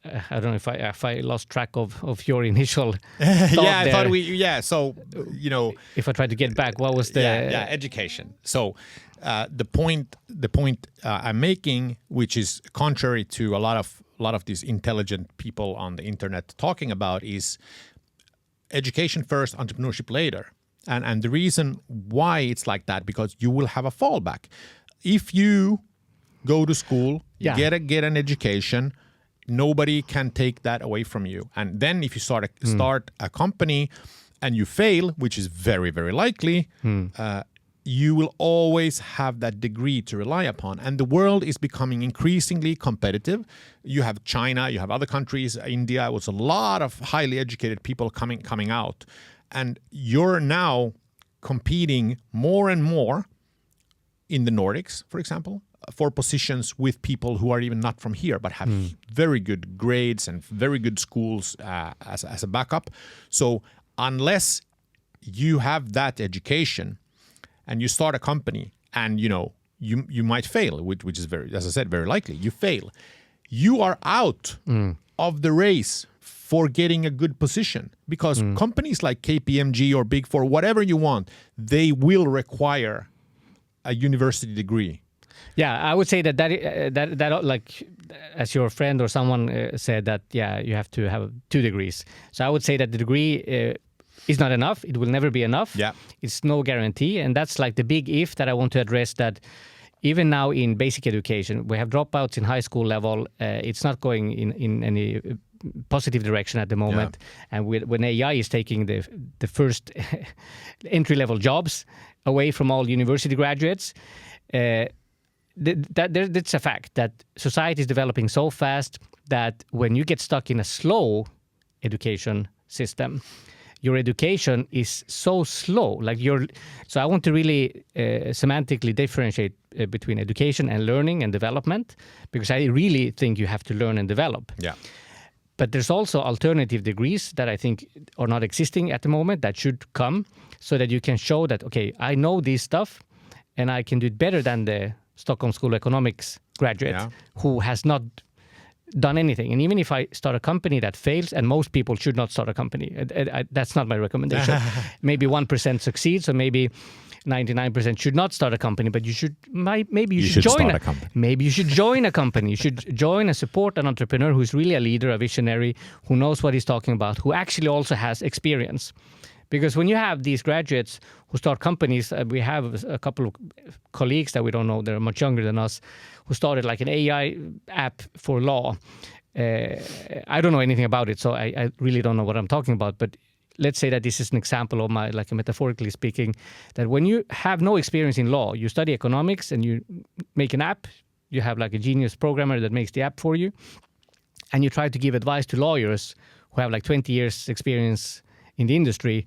I don't know if I lost track of your initial thought I there. thought so, if I try to get back, what was the... education. So the point I'm making, which is contrary to a lot of these intelligent people on the internet talking about, is education first, entrepreneurship later. And the reason why it's like that, because you will have a fallback. If you go to school, get an education, nobody can take that away from you. And then if you start a company and you fail, which is very, very likely, you will always have that degree to rely upon. And the world is becoming increasingly competitive. You have China, you have other countries, India, with a lot of highly educated people coming out. And you're now competing more and more in the Nordics, for example, for positions with people who are even not from here, but have very good grades and very good schools as a backup. So unless you have that education and you start a company and, you might fail, which is very, as I said, very likely, you fail. You are out of the race for getting a good position, because companies like KPMG or Big Four, whatever you want, they will require a university degree. Yeah, I would say that like, as your friend or someone said that, you have to have 2 degrees. So I would say that the degree is not enough. It will never be enough. Yeah. It's no guarantee. And that's like the big if that I want to address, that even now in basic education, we have dropouts in high school level. It's not going in any positive direction at the moment. Yeah. And when AI is taking the first entry-level jobs away from all university graduates, that's a fact that society is developing so fast that when you get stuck in a slow education system, your education is so slow. So I want to really semantically differentiate between education and learning and development, because I really think you have to learn and develop. Yeah. But there's also alternative degrees that I think are not existing at the moment that should come, so that you can show that, okay, I know this stuff and I can do it better than the Stockholm School of Economics graduate who has not done anything. And even if I start a company that fails, and most people should not start a company, that's not my recommendation. Maybe 1% succeeds, or maybe 99% should not start a company, but you should join a company. Maybe you should join a company. You should join and support an entrepreneur who's really a leader, a visionary, who knows what he's talking about, who actually also has experience. Because when you have these graduates who start companies, we have a couple of colleagues that we don't know, they're much younger than us, who started like an AI app for law. I don't know anything about it, so I really don't know what I'm talking about. But let's say that this is an example of my, like metaphorically speaking, that when you have no experience in law, you study economics and you make an app, you have like a genius programmer that makes the app for you, and you try to give advice to lawyers who have like 20 years experience in the industry.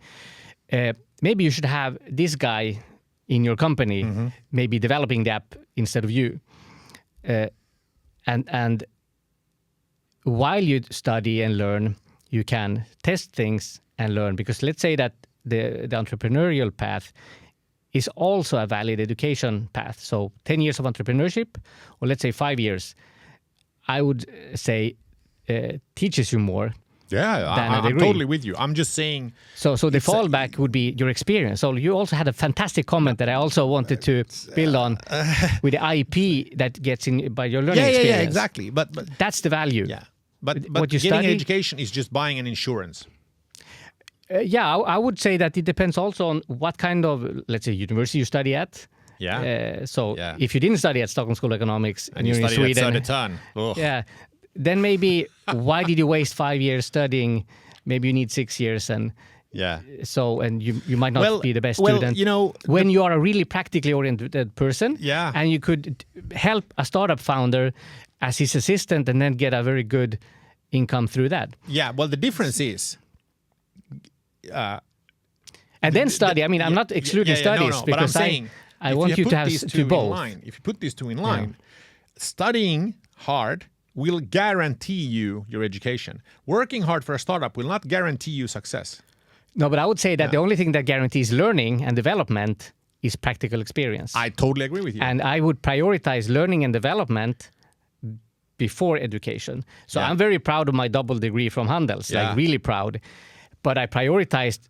Maybe you should have this guy in your company, maybe developing the app instead of you. And while you study and learn, you can test things and learn. Because let's say that the entrepreneurial path is also a valid education path. So 10 years of entrepreneurship, or let's say 5 years, I would say teaches you more. Yeah, I'm totally with you. I'm just saying... So the fallback would be your experience. So you also had a fantastic comment that I also wanted to build on with the IP that gets in by your learning experience. Yeah, exactly. But that's the value. Yeah, but what you getting study, an education is just buying an insurance. I would say that it depends also on what kind of, let's say, university you study at. Yeah. So Yeah. if you didn't study at Stockholm School of Economics And you're you in studied Sweden, at Södertörn. Ugh. yeah, then maybe why did you waste 5 years studying? Maybe you need 6 years, and Yeah. so and you might not Well- be the best well, student. you know, when you are a really practically oriented person, Yeah. and you could help a startup founder as his assistant, and then get a very good income through that, Yeah. Well, the difference is. and then study. I mean, I'm not excluding studies No, but I'm because saying, I if want you put to have these to two in both. line, if you put these two in line, studying hard will guarantee you your education. Working hard for a startup will not guarantee you success. No, but I would say that the only thing that guarantees learning and development is practical experience. I totally agree with you. And I would prioritize learning and development before education. So Yeah. I'm very proud of my double degree from Handels, Yeah. like really proud. But I prioritized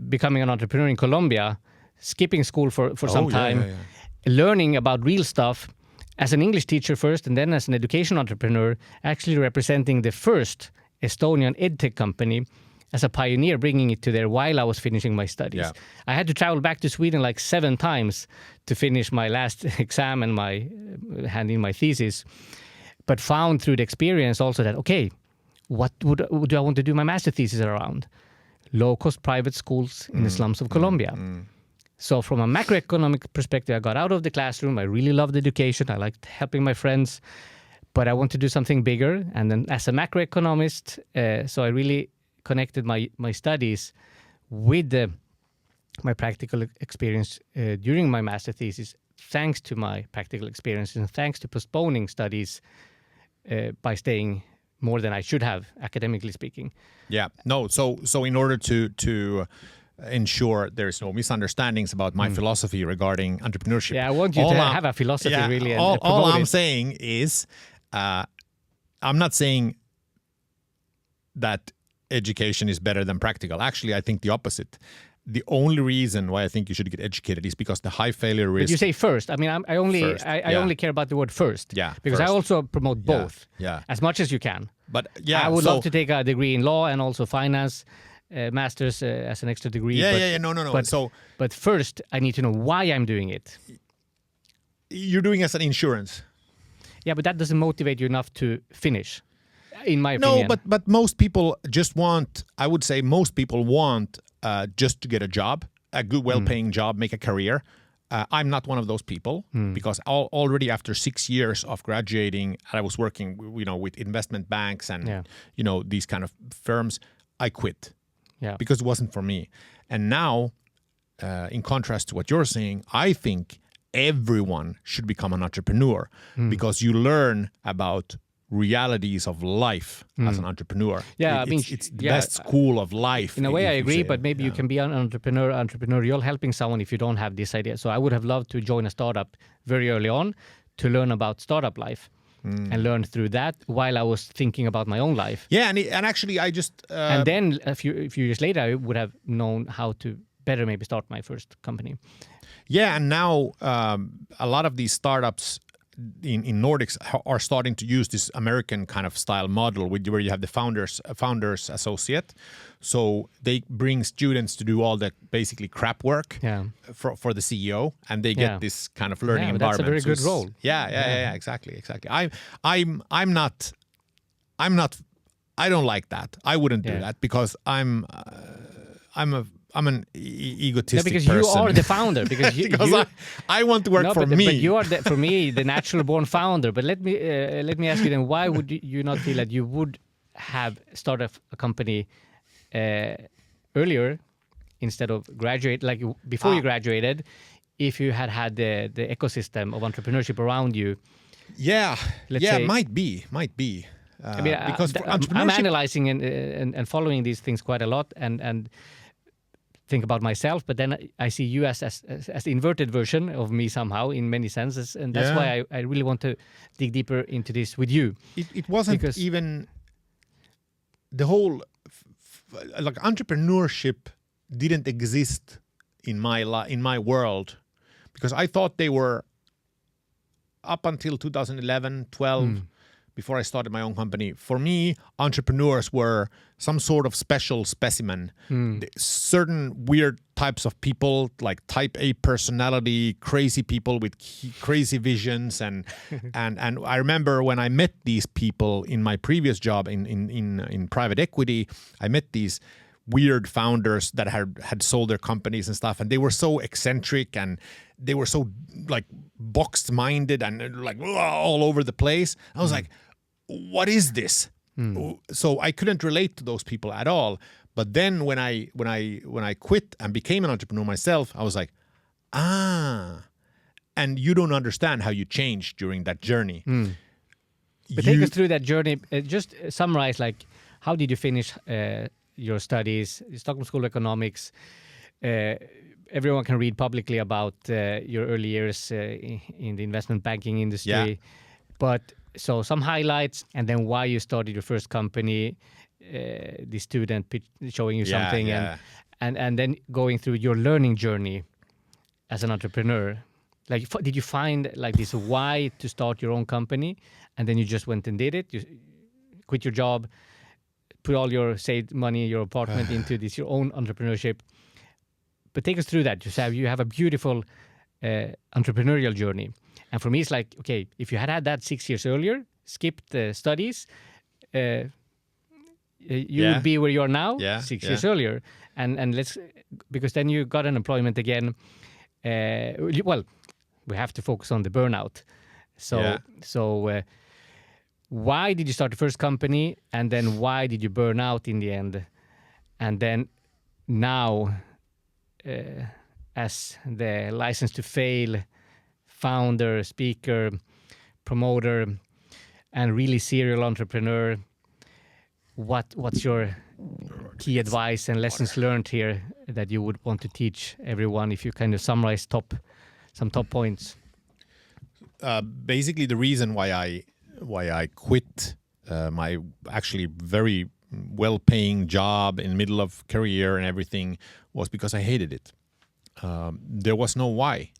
becoming an entrepreneur in Colombia, skipping school for some time, learning about real stuff as an English teacher first, and then as an education entrepreneur, actually representing the first Estonian edtech company as a pioneer, bringing it to there while I was finishing my studies. Yeah. I had to travel back to Sweden like 7 times to finish my last exam and my hand in my thesis, but found through the experience also that, okay, what do I want to do my master thesis around? Low-cost private schools in the slums of Colombia. So from a macroeconomic perspective, I got out of the classroom. I really loved education. I liked helping my friends, but I want to do something bigger. And then as a macroeconomist, so I really connected my studies with my practical experience during my master thesis, thanks to my practical experience and thanks to postponing studies by staying more than I should have, academically speaking. Yeah. No. So in order to ensure there's no misunderstandings about my philosophy regarding entrepreneurship. Yeah, I want you to have a philosophy really. And all promote I'm it. saying is, I'm not saying that education is better than practical. Actually, I think the opposite. The only reason why I think you should get educated is because the high failure risk. But you say first. I mean, I only First, I only care about the word first. Yeah, Because I first. also promote both. Yeah. As much as you can. But yeah, I would love to take a degree in law and also finance, masters as an extra degree. Yeah. No. But, So but first, I need to know why I'm doing it. you're doing it as an insurance. Yeah, but that doesn't motivate you enough to finish, in my No, opinion. but most people just want. I would say most people want just to get a job, a good, well-paying job, make a career. I'm not one of those people because already after 6 years of graduating, I was working, with investment banks and these kind of firms. I quit because it wasn't for me. And now, in contrast to what you're saying, I think everyone should become an entrepreneur because you learn about realities of life as an entrepreneur. Yeah, it's the best school of life. In a way, if I you agree, say but it. maybe you can be an entrepreneurial, helping someone if you don't have this idea. So I would have loved to join a startup very early on to learn about startup life and learn through that while I was thinking about my own life. Yeah, and actually, I just And then a few years later, I would have known how to better maybe start my first company. Yeah, and now a lot of these startups in Nordics are starting to use this American kind of style model where you have the founders associate. So they bring students to do all the basically crap work for the CEO, and they get this kind of learning but environment. that's a very good role. Yeah, exactly. I'm not. I don't like that. I wouldn't do that because I'm an egotistic because person. you are the founder. Because I want to work for me. But you are, for me, the natural born founder. But let me ask you then, why would you not feel that you would have started a company earlier instead of graduate, like before you graduated, if you had the ecosystem of entrepreneurship around you? Yeah, say, might be. I mean, because for entrepreneurship, I'm analyzing and following these things quite a lot, and think about myself, but then I see you as the inverted version of me somehow in many senses, and that's why I really want to dig deeper into this with you. It wasn't even the whole like entrepreneurship didn't exist in my world because I thought they were up until 2011, 12. before I started my own company, for me, entrepreneurs were some sort of special specimen. Certain weird types of people, like type A personality, crazy people with crazy visions, and I remember when I met these people in my previous job in private equity, I met these weird founders that had sold their companies and stuff, and they were so eccentric and they were so like boxed-minded and like all over the place. I was like, what is this? So I couldn't relate to those people at all. But then when I quit and became an entrepreneur myself, I was like, and you don't understand how you changed during that journey. But take us through that journey. Just summarize, like, how did you finish your studies, Stockholm School of Economics? Everyone can read publicly about your early years in the investment banking industry. Yeah. But so some highlights, and then why you started your first company, the student showing you something, and then going through your learning journey as an entrepreneur. Like, did you find like this why to start your own company, and then you just went and did it? You quit your job, put all your saved money, your apartment into this, your own entrepreneurship. But take us through that. You have a beautiful entrepreneurial journey. And for me, it's like, okay, if you had that 6 years earlier, skipped studies, you would be where you are now, 6 years earlier. And let's, because then you got an employment again. Well, we have to focus on the burnout. So why did you start the first company? And then why did you burn out in the end? And then now, as the license to fail founder, speaker, promoter, and really serial entrepreneur, what's your key advice and lessons learned here that you would want to teach everyone, if you kind of summarize some top points? Basically, the reason why I quit my actually very well-paying job in the middle of career and everything was because I hated it. There was no why.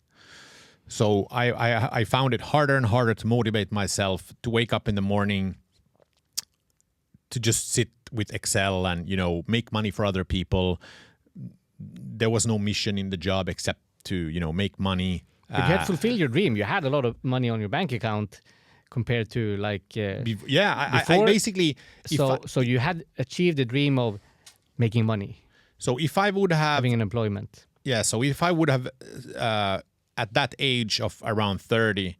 So I found it harder and harder to motivate myself to wake up in the morning, to just sit with Excel and, make money for other people. There was no mission in the job except to, make money. But you had fulfilled your dream. You had a lot of money on your bank account compared to I basically... So you had achieved the dream of making money. So if I would have... having an employment. Yeah, so if I would have, at that age of around 30,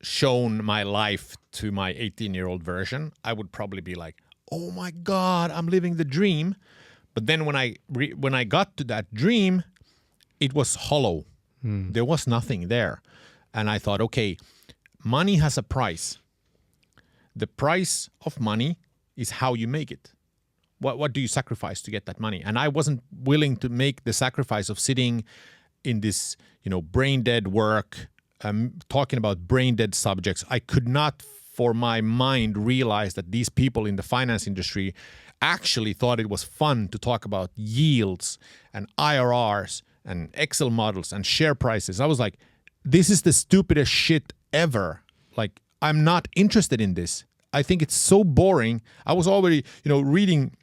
shown my life to my 18-year-old version, I would probably be like, oh my God, I'm living the dream. But then when I got to that dream, it was hollow. There was nothing there. And I thought, okay, money has a price. The price of money is how you make it. What do you sacrifice to get that money? And I wasn't willing to make the sacrifice of sitting in this, brain dead work, talking about brain dead subjects. I could not, for my mind, realize that these people in the finance industry actually thought it was fun to talk about yields and IRRs and Excel models and share prices. I was like, this is the stupidest shit ever. Like, I'm not interested in this. I think it's so boring. I was already, reading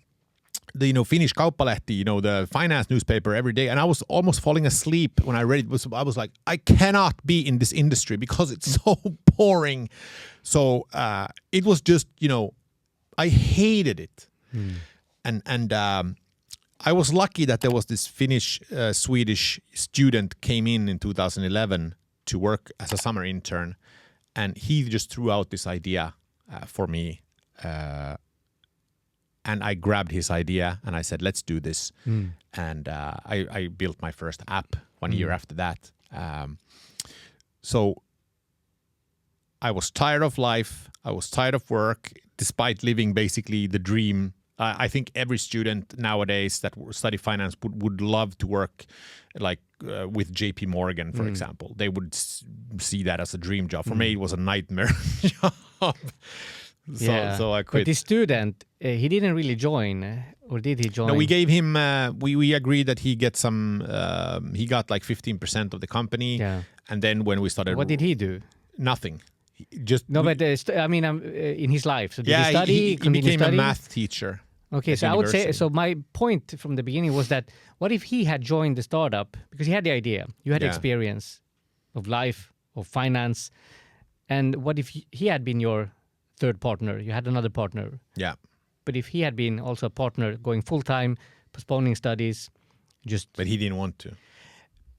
the Finnish Kauppalehti, the finance newspaper every day, and I was almost falling asleep when I read it. I was like, I cannot be in this industry because it's so boring. So it was just, I hated it. And I was lucky that there was this Finnish Swedish student came in 2011 to work as a summer intern, and he just threw out this idea for me. And I grabbed his idea and I said, let's do this. And I built my first app 1 year after that. So I was tired of life. I was tired of work, despite living basically the dream. I think every student nowadays that study finance would love to work with JP Morgan, for example. They would see that as a dream job. For me, it was a nightmare job. So I quit. But the student, he didn't really join, or did he join? No, we gave him, we agreed that he get he got like 15% of the company. Yeah. And then when we started... What did he do? Nothing. Just No, but in his life. So did he study? he continue became studying? a math teacher. Okay, at so I would say, university. so my point from the beginning was that what if he had joined the startup because he had the idea, you had Yeah. experience of life, of finance, and what if he had been your third partner, you had another partner, Yeah. but if he had been also a partner going full-time, postponing studies, just, But he didn't want to.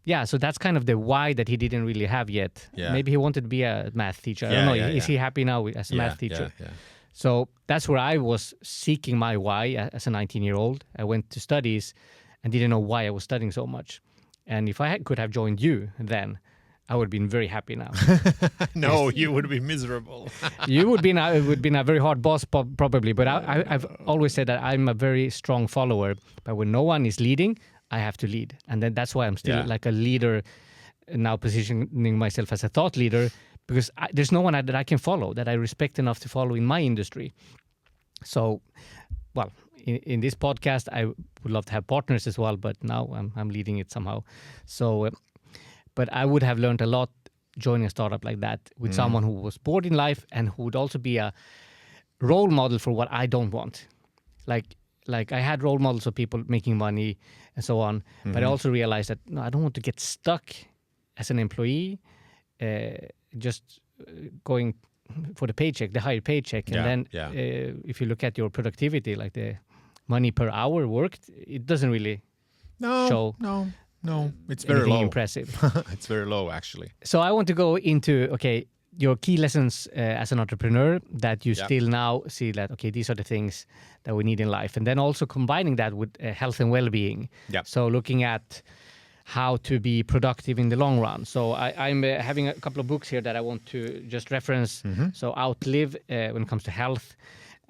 yeah, so that's kind of the why that he didn't really have yet. Yeah. Maybe he wanted to be a math teacher. I Yeah, don't know, yeah, is yeah. he happy now as a math teacher? Yeah. So that's where I was seeking my why as a 19-year-old. I went to studies and didn't know why I was studying so much. And if I could have joined you then, I would have been very happy now. No, you would be miserable. You would been a very hard boss probably, but I've always said that I'm a very strong follower. But when no one is leading, I have to lead. And then that's why I'm still like a leader now, positioning myself as a thought leader, because there's no one that I can follow, that I respect enough to follow in my industry. So, well, in this podcast, I would love to have partners as well, but now I'm leading it somehow. So, but I would have learned a lot joining a startup like that with someone who was bored in life and who would also be a role model for what I don't want. Like I had role models of people making money and so on, but I also realized that no, I don't want to get stuck as an employee, just going for the paycheck, the higher paycheck. And then if you look at your productivity, like the money per hour worked, it doesn't really show No, it's very anything low. impressive. It's very low, actually. So I want to go into, your key lessons as an entrepreneur that you still now see that, these are the things that we need in life. And then also combining that with health and well-being. Yep. So looking at how to be productive in the long run. So I'm having a couple of books here that I want to just reference. So Outlive when it comes to health.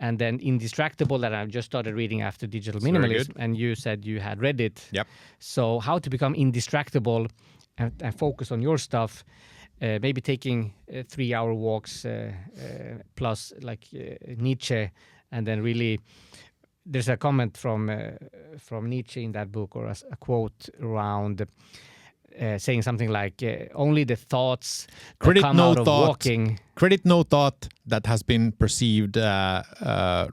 And then Indistractable that I've just started reading after Digital very Minimalism. good. And you said you had read it. Yep. So how to become indistractable and focus on your stuff. Maybe taking 3-hour walks plus like Nietzsche, and then really there's a comment from Nietzsche in that book, or a quote around saying something like only the thoughts that come out of walking. Credit no thought that has been perceived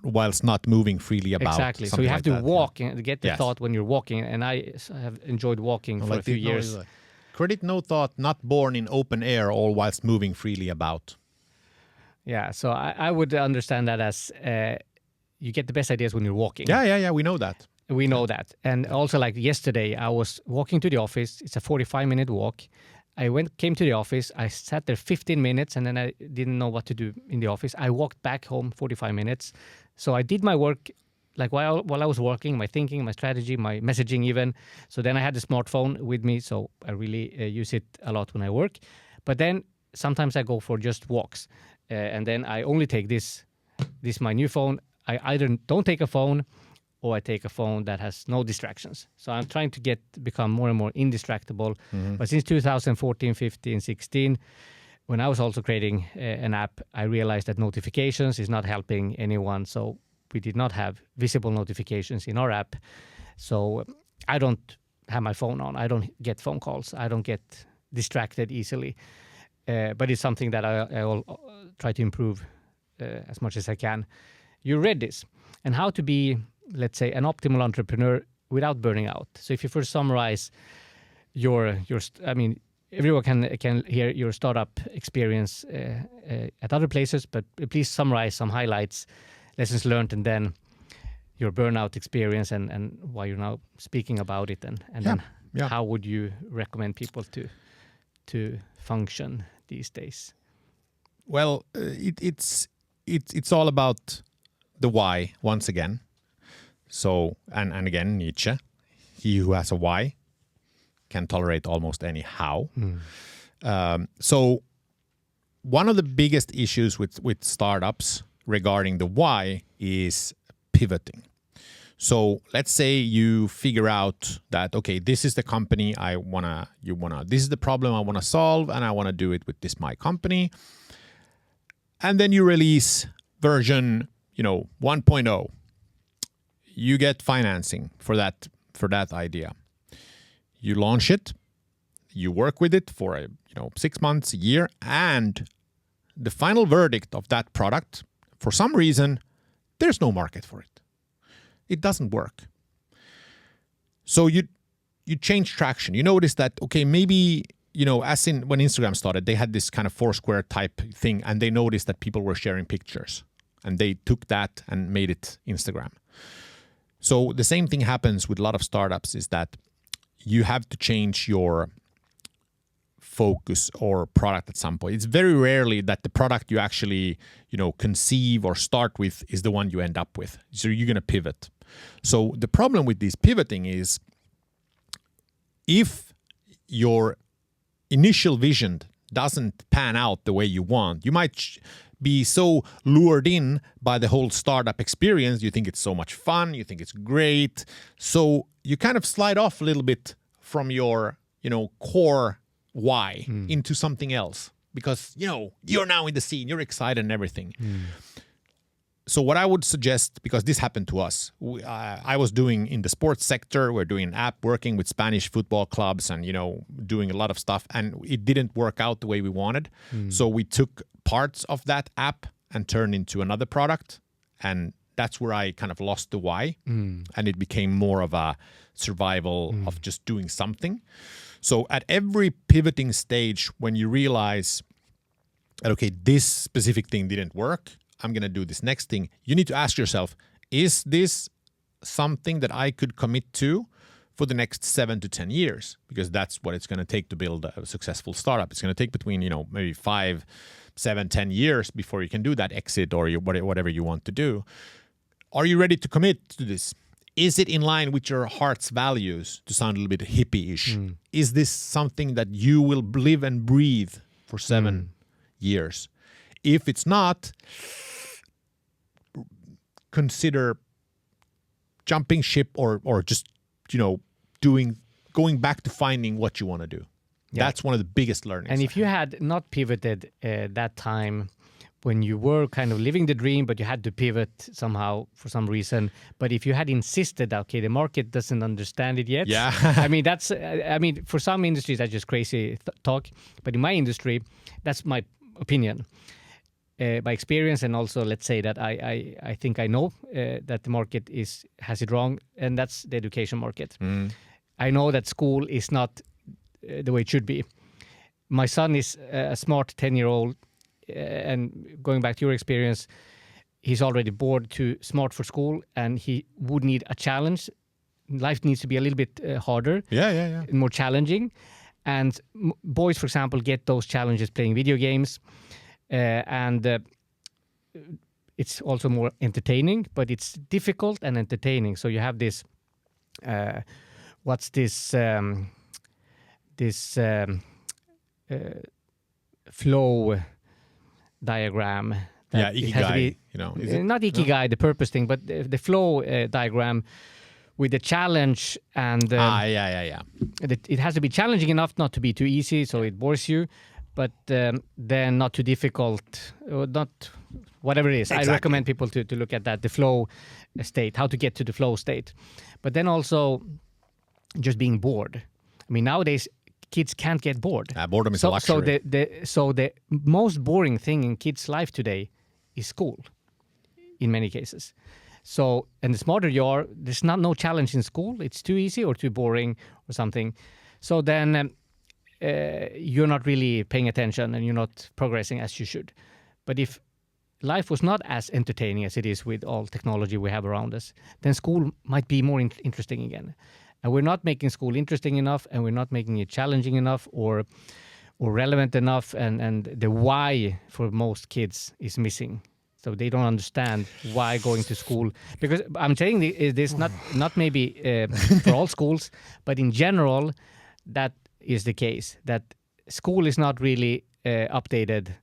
whilst not moving freely about. Exactly. So you have to walk and get the thought when you're walking, and I have enjoyed walking for a few years. Credit no thought not born in open air, all whilst moving freely about. Yeah, so I would understand that as you get the best ideas when you're walking. Yeah, we know that. We know that. And also, like yesterday, I was walking to the office. It's a 45-minute walk. I came to the office. I sat there 15 minutes, and then I didn't know what to do in the office. I walked back home 45 minutes. So I did my work like while I was working, my thinking, my strategy, my messaging even. So then I had the smartphone with me, so I really use it a lot when I work. But then sometimes I go for just walks. And then I only take this my new phone. I either don't take a phone, or I take a phone that has no distractions. So I'm trying to become more and more indistractable. But since 2014, 15, 16, when I was also creating an app, I realized that notifications is not helping anyone. So we did not have visible notifications in our app. So I don't have my phone on. I don't get phone calls. I don't get distracted easily. But it's something that I try to improve as much as I can. You read this. And how to be, let's say, an optimal entrepreneur without burning out. So if you first summarize everyone can hear your startup experience at other places, but please summarize some highlights, lessons learned, and then your burnout experience and why you're now speaking about it, and then how would you recommend people to function these days? Well, it's all about the why once again. So and again, Nietzsche, he who has a why can tolerate almost any how. So one of the biggest issues with startups regarding the why is pivoting. So let's say you figure out that, okay, this is the company this is the problem I want to solve, and I want to do it with my company. And then you release version, 1.0. You get financing for that idea. You launch it, you work with it for 6 months, a year, and the final verdict of that product, for some reason, there's no market for it. It doesn't work. So you change traction. You notice that, okay, maybe, as in when Instagram started, they had this kind of Foursquare type thing, and they noticed that people were sharing pictures, and they took that and made it Instagram. So the same thing happens with a lot of startups, is that you have to change your focus or product at some point. It's very rarely that the product you actually, conceive or start with is the one you end up with. So you're going to pivot. So the problem with this pivoting is, if your initial vision doesn't pan out the way you want, you might be so lured in by the whole startup experience. You think it's so much fun. You think it's great. So you kind of slide off a little bit from your, core why into something else, because, you're now in the scene, you're excited and everything. So what I would suggest, because this happened to us, I was doing in the sports sector, we're doing an app working with Spanish football clubs and, doing a lot of stuff, and it didn't work out the way we wanted. So we took parts of that app and turned into another product. And that's where I kind of lost the why. And it became more of a survival of just doing something. So at every pivoting stage, when you realize that, okay, this specific thing didn't work, I'm going to do this next thing, you need to ask yourself, is this something that I could commit to for the next 7 to 10 years? Because that's what it's going to take to build a successful startup. It's going to take between, maybe 5, 7, 10 years before you can do that exit or whatever you want to do. Are you ready to commit to this? Is it in line with your heart's values, to sound a little bit hippie-ish? Is this something that you will live and breathe for 7 years? If it's not, consider jumping ship or just, going back to finding what you want to do. Yeah. That's one of the biggest learnings. And if you had not pivoted that time when you were kind of living the dream, but you had to pivot somehow for some reason. But if you had insisted, okay, the market doesn't understand it yet. Yeah. For some industries, that's just crazy talk. But in my industry, that's my opinion. By experience, and also let's say that I think I know that the market has it wrong, and that's the education market. I know that school is not the way it should be. My son is a smart 10-year-old, and going back to your experience, he's already bored, too smart for school, and he would need a challenge. Life needs to be a little bit harder, more challenging. And boys, for example, get those challenges playing video games. And it's also more entertaining, but it's difficult and entertaining. So you have this, flow diagram. Ikigai. Not Ikigai, the purpose thing, but the flow diagram with the challenge and it has to be challenging enough not to be too easy, so it bores you. But then not too difficult, or not whatever it is. Exactly. I recommend people to look at that, the flow state, how to get to the flow state. But then also just being bored. I mean, nowadays, kids can't get bored. Boredom is a luxury. So the most boring thing in kids' life today is school, in many cases. So, and the smarter you are, there's no challenge in school. It's too easy or too boring or something. So then... you're not really paying attention and you're not progressing as you should. But if life was not as entertaining as it is with all technology we have around us, then school might be more interesting again. And we're not making school interesting enough, and we're not making it challenging enough or relevant enough, and the why for most kids is missing. So they don't understand why going to school. Because I'm saying this not maybe for all schools, but in general, that is the case, that school is not really updated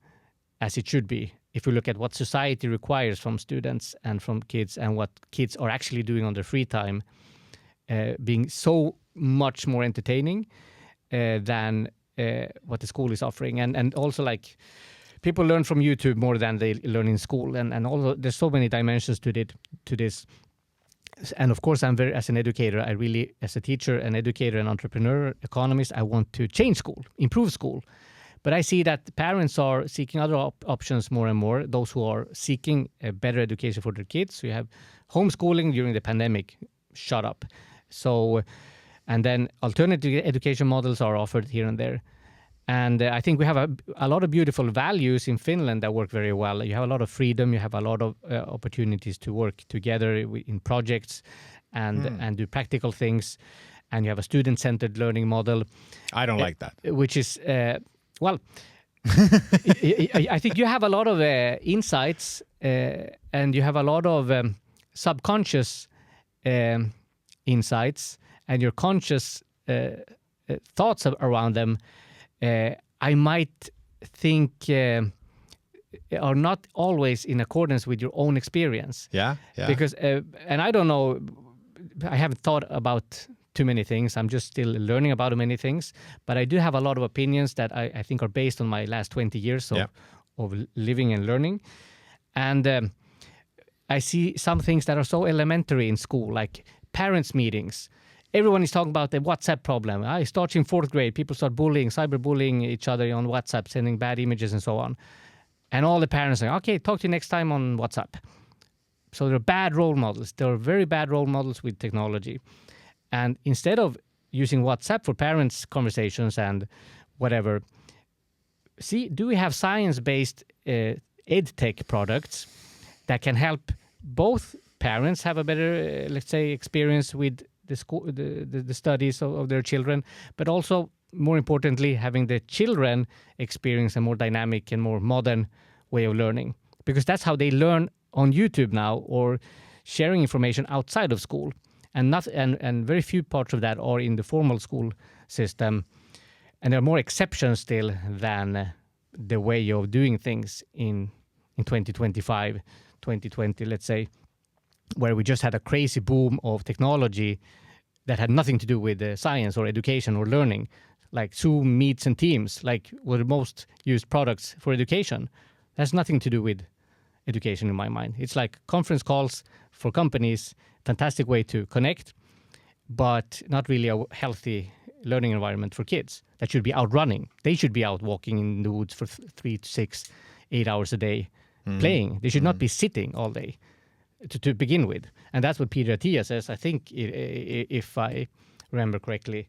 as it should be. If you look at what society requires from students and from kids, and what kids are actually doing on their free time, being so much more entertaining than what the school is offering. And also, like, people learn from YouTube more than they learn in school. And also, there's so many dimensions to this. And of course, as an educator, as a teacher, an educator, an entrepreneur, economist, I want to change school, improve school. But I see that parents are seeking other options more and more, those who are seeking a better education for their kids. So you have homeschooling during the pandemic, shut up. So, and then alternative education models are offered here and there. And I think we have a lot of beautiful values in Finland that work very well. You have a lot of freedom, you have a lot of opportunities to work together in projects and do practical things. And you have a student-centered learning model. I don't like that. Which is, well, I think you have a lot of insights and you have a lot of subconscious insights and your conscious thoughts around them. I might think are not always in accordance with your own experience. Yeah. Because, and I don't know, I haven't thought about too many things. I'm just still learning about many things. But I do have a lot of opinions that I think are based on my last 20 years of living and learning. And I see some things that are so elementary in school, like parents' meetings. Everyone is talking about the WhatsApp problem. It starts in 4th grade. People start cyberbullying each other on WhatsApp, sending bad images and so on. And all the parents say, okay, talk to you next time on WhatsApp. So they're bad role models. They're very bad role models with technology. And instead of using WhatsApp for parents' conversations and whatever, do we have science-based ed-tech products that can help both parents have a better, let's say, experience with the studies of their children, but also, more importantly, having the children experience a more dynamic and more modern way of learning. Because that's how they learn on YouTube now, or sharing information outside of school. And very few parts of that are in the formal school system. And there are more exceptions still than the way of doing things in 2025, 2020, let's say, where we just had a crazy boom of technology that had nothing to do with science or education or learning, like Zoom, Meets, and Teams, like were the most used products for education. That's nothing to do with education in my mind. It's like conference calls for companies, fantastic way to connect, but not really a healthy learning environment for kids that should be out running. They should be out walking in the woods for 3 to 6, 8 hours a day playing. They should not be sitting all day to begin with. And that's what Peter Attia says, I think, if I remember correctly,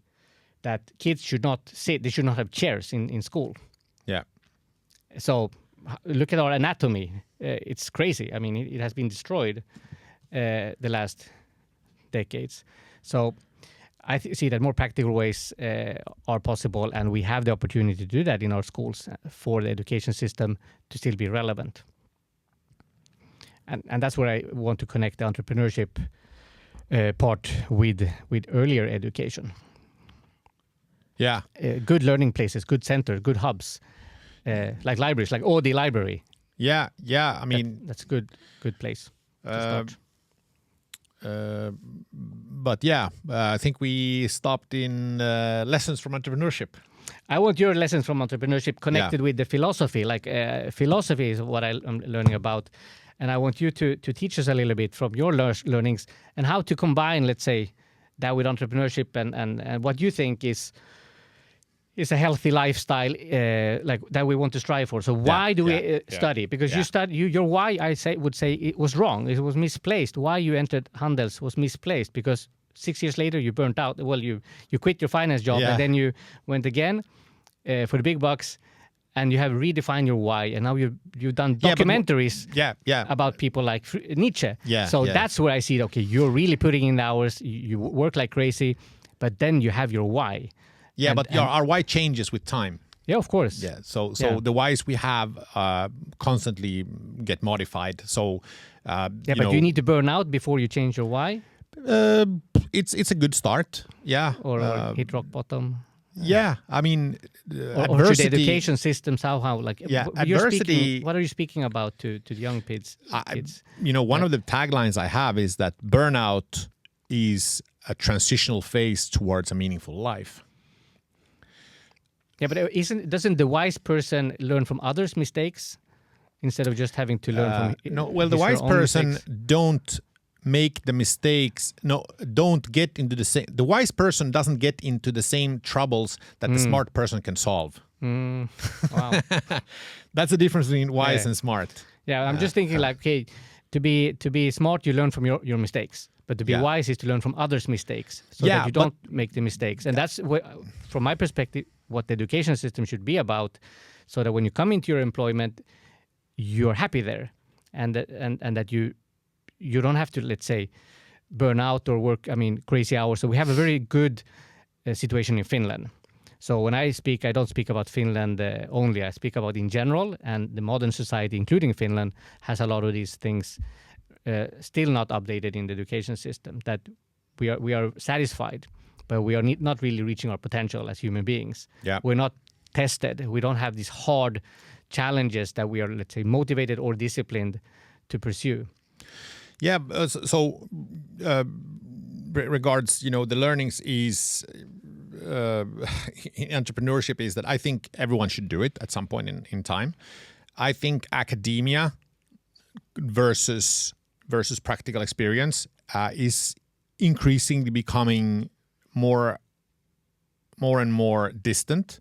that kids should not sit, they should not have chairs in school. Yeah. So look at our anatomy. It's crazy. I mean, it has been destroyed the last decades. So I see that more practical ways are possible, and we have the opportunity to do that in our schools for the education system to still be relevant. And that's where I want to connect the entrepreneurship part with earlier education. Yeah. Good learning places, good centers, good hubs, like libraries, like Audi Library. Yeah. I mean, that's a good place to start. But yeah, I think we stopped in lessons from entrepreneurship. I want your lessons from entrepreneurship connected with the philosophy. Like philosophy is what I'm learning about. And I want you to teach us a little bit from your learnings and how to combine, let's say, that with entrepreneurship and what you think is a healthy lifestyle like that we want to strive for. So why do we study? Because your why, would say it was wrong. It was misplaced. Why you entered Handels was misplaced because 6 years later you burnt out. Well, you quit your finance job and then you went again for the big bucks. And you have redefined your why, and now you've done documentaries about people like Nietzsche. That's where I see, okay, you're really putting in the hours, you work like crazy, but then you have your why. Yeah, but our why changes with time. Yeah, of course. Yeah, so the whys we have constantly get modified. So, but do you need to burn out before you change your why? It's a good start. Yeah, or hit rock bottom. Yeah, I mean, or should the education system somehow like adversity. What are you speaking about to the young kids? One of the taglines I have is that burnout is a transitional phase towards a meaningful life. Yeah, but doesn't the wise person learn from others' mistakes instead of just having to learn from? No, well, the wise person don't make the mistakes. No, don't get into the same. The wise person doesn't get into the same troubles that the smart person can solve. Wow. That's the difference between wise Yeah. and smart. Yeah, I'm just thinking like, okay, to be smart, you learn from your mistakes. But to be Yeah. wise is to learn from others' mistakes, so Yeah, that you but- don't make the mistakes. And that's what, from my perspective, what the education system should be about, so that when you come into your employment, you're happy there, and that you don't have to, let's say, burn out or work, crazy hours. So we have a very good situation in Finland. So when I speak, I don't speak about Finland only. I speak about in general, and the modern society, including Finland, has a lot of these things still not updated in the education system. That we are satisfied, but we are not really reaching our potential as human beings. Yeah. We're not tested. We don't have these hard challenges that we are, let's say, motivated or disciplined to pursue. Yeah. Regards, the learnings is in entrepreneurship is that I think everyone should do it at some point in time. I think academia versus practical experience is increasingly becoming more and more distant.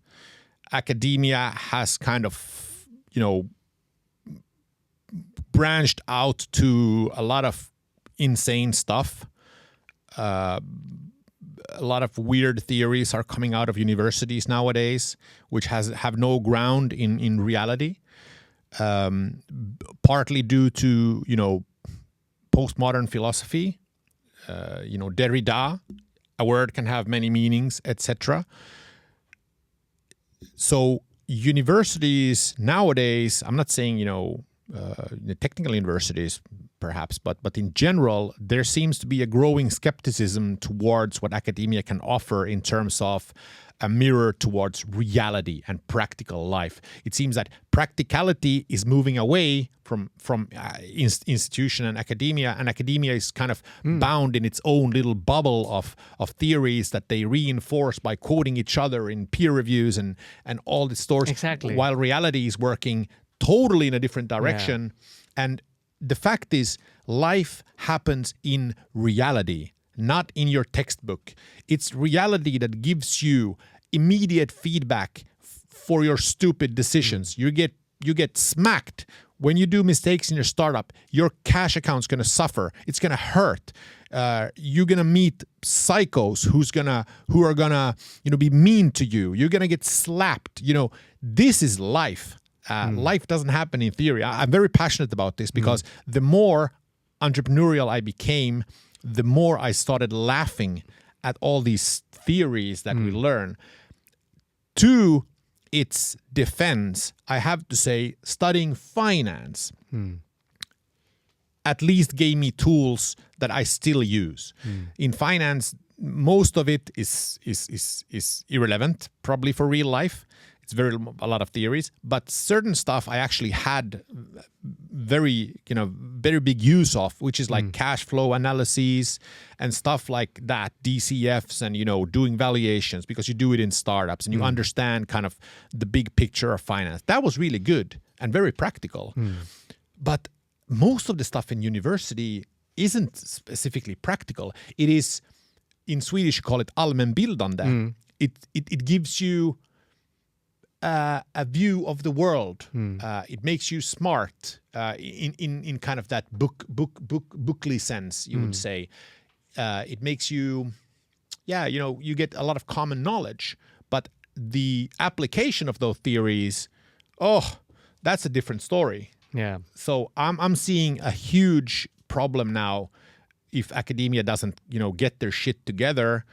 Academia has kind of, branched out to a lot of insane stuff. A lot of weird theories are coming out of universities nowadays, which have no ground in reality. Partly due to postmodern philosophy, Derrida. A word can have many meanings, etc. So universities nowadays, I'm not saying the technical universities perhaps, but in general, there seems to be a growing skepticism towards what academia can offer in terms of a mirror towards reality and practical life. It seems that practicality is moving away from institution and academia is kind of bound in its own little bubble of theories that they reinforce by quoting each other in peer reviews and all the stores. Exactly. While reality is working totally in a different direction. Yeah. And the fact is, life happens in reality, not in your textbook. It's reality that gives you immediate feedback for your stupid decisions. You get smacked when you do mistakes in your startup. Your cash account's going to suffer. It's going to hurt. You're going to meet psychos who are gonna be mean to you. You're going to get slapped. This is life. Life doesn't happen in theory. I'm very passionate about this because the more entrepreneurial I became, the more I started laughing at all these theories that we learn. To its defense, I have to say, studying finance at least gave me tools that I still use. In finance, most of it is irrelevant, probably for real life. It's a lot of theories, but certain stuff I actually had very big use of, which is like cash flow analyses and stuff like that, DCFs and, doing valuations, because you do it in startups and you understand kind of the big picture of finance. That was really good and very practical. But most of the stuff in university isn't specifically practical. It is, in Swedish, you call it allmänbildande. It gives you a view of the world. It makes you smart in kind of that bookly sense, you would say. It makes you, you get a lot of common knowledge, but the application of those theories, that's a different story. Yeah. So I'm seeing a huge problem now if academia doesn't, get their shit together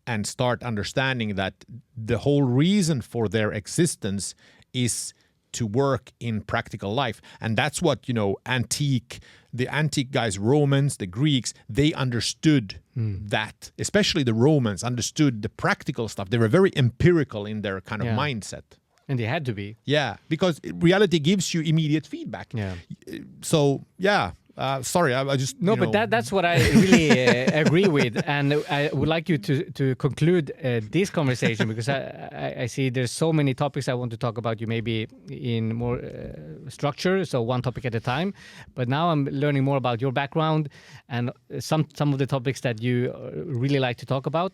and start understanding that the whole reason for their existence is to work in practical life. And that's what, the antique guys, Romans, the Greeks, they understood that. Especially the Romans understood the practical stuff. They were very empirical in their kind of mindset. And they had to be. Yeah, because reality gives you immediate feedback. Yeah. So, yeah. Sorry, I just... No, but that's what I really agree with. And I would like you to conclude this conversation, because I see there's so many topics I want to talk about you, maybe in more structure, so one topic at a time. But now I'm learning more about your background and some of the topics that you really like to talk about.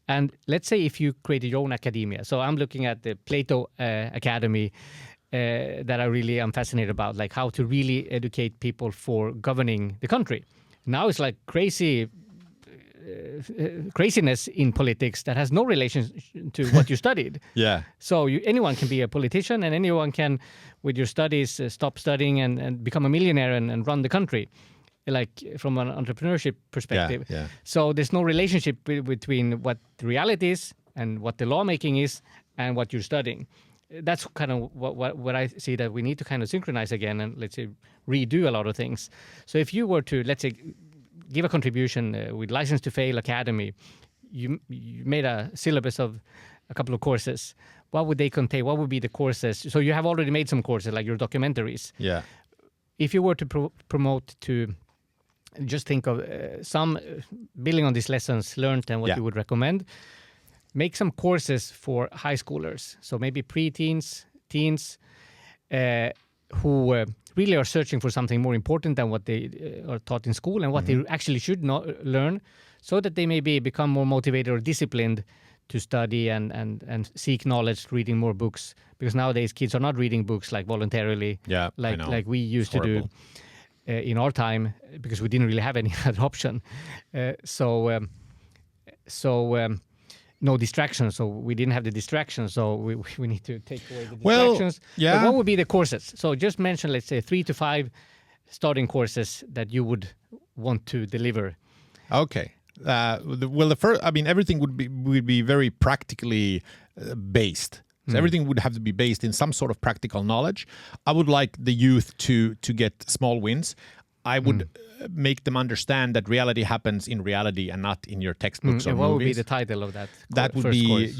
And let's say if you created your own academia. So I'm looking at the Plato Academy that I really am fascinated about, like how to really educate people for governing the country. Now it's like craziness in politics that has no relation to what you studied. Yeah. So anyone can be a politician, and anyone can, with your studies, stop studying and become a millionaire and run the country, like from an entrepreneurship perspective. Yeah. So there's no relationship between what the reality is and what the lawmaking is and what you're studying. That's kind of what I see, that we need to kind of synchronize again and, let's say, redo a lot of things. So if you were to, let's say, give a contribution with License to Fail Academy, you made a syllabus of a couple of courses. What would they contain? What would be the courses? So you have already made some courses, like your documentaries. Yeah. If you were to promote to just think of some building on these lessons learned and what you would recommend, make some courses for high schoolers. So maybe pre-teens, teens, who really are searching for something more important than what they are taught in school and what they actually should learn, so that they maybe become more motivated or disciplined to study and seek knowledge, reading more books. Because nowadays kids are not reading books like voluntarily, like we used to do in our time, because we didn't really have any other option. No distractions, so we didn't have the distractions, so we need to take away the distractions. But what would be the courses? So just mention, let's say, 3 to 5 starting courses that you would want to deliver. Okay. The first, I mean, everything would be very practically based. So everything would have to be based in some sort of practical knowledge. I would like the youth to get small wins. I would make them understand that reality happens in reality and not in your textbooks or and what movies. would be the title of that? That would be,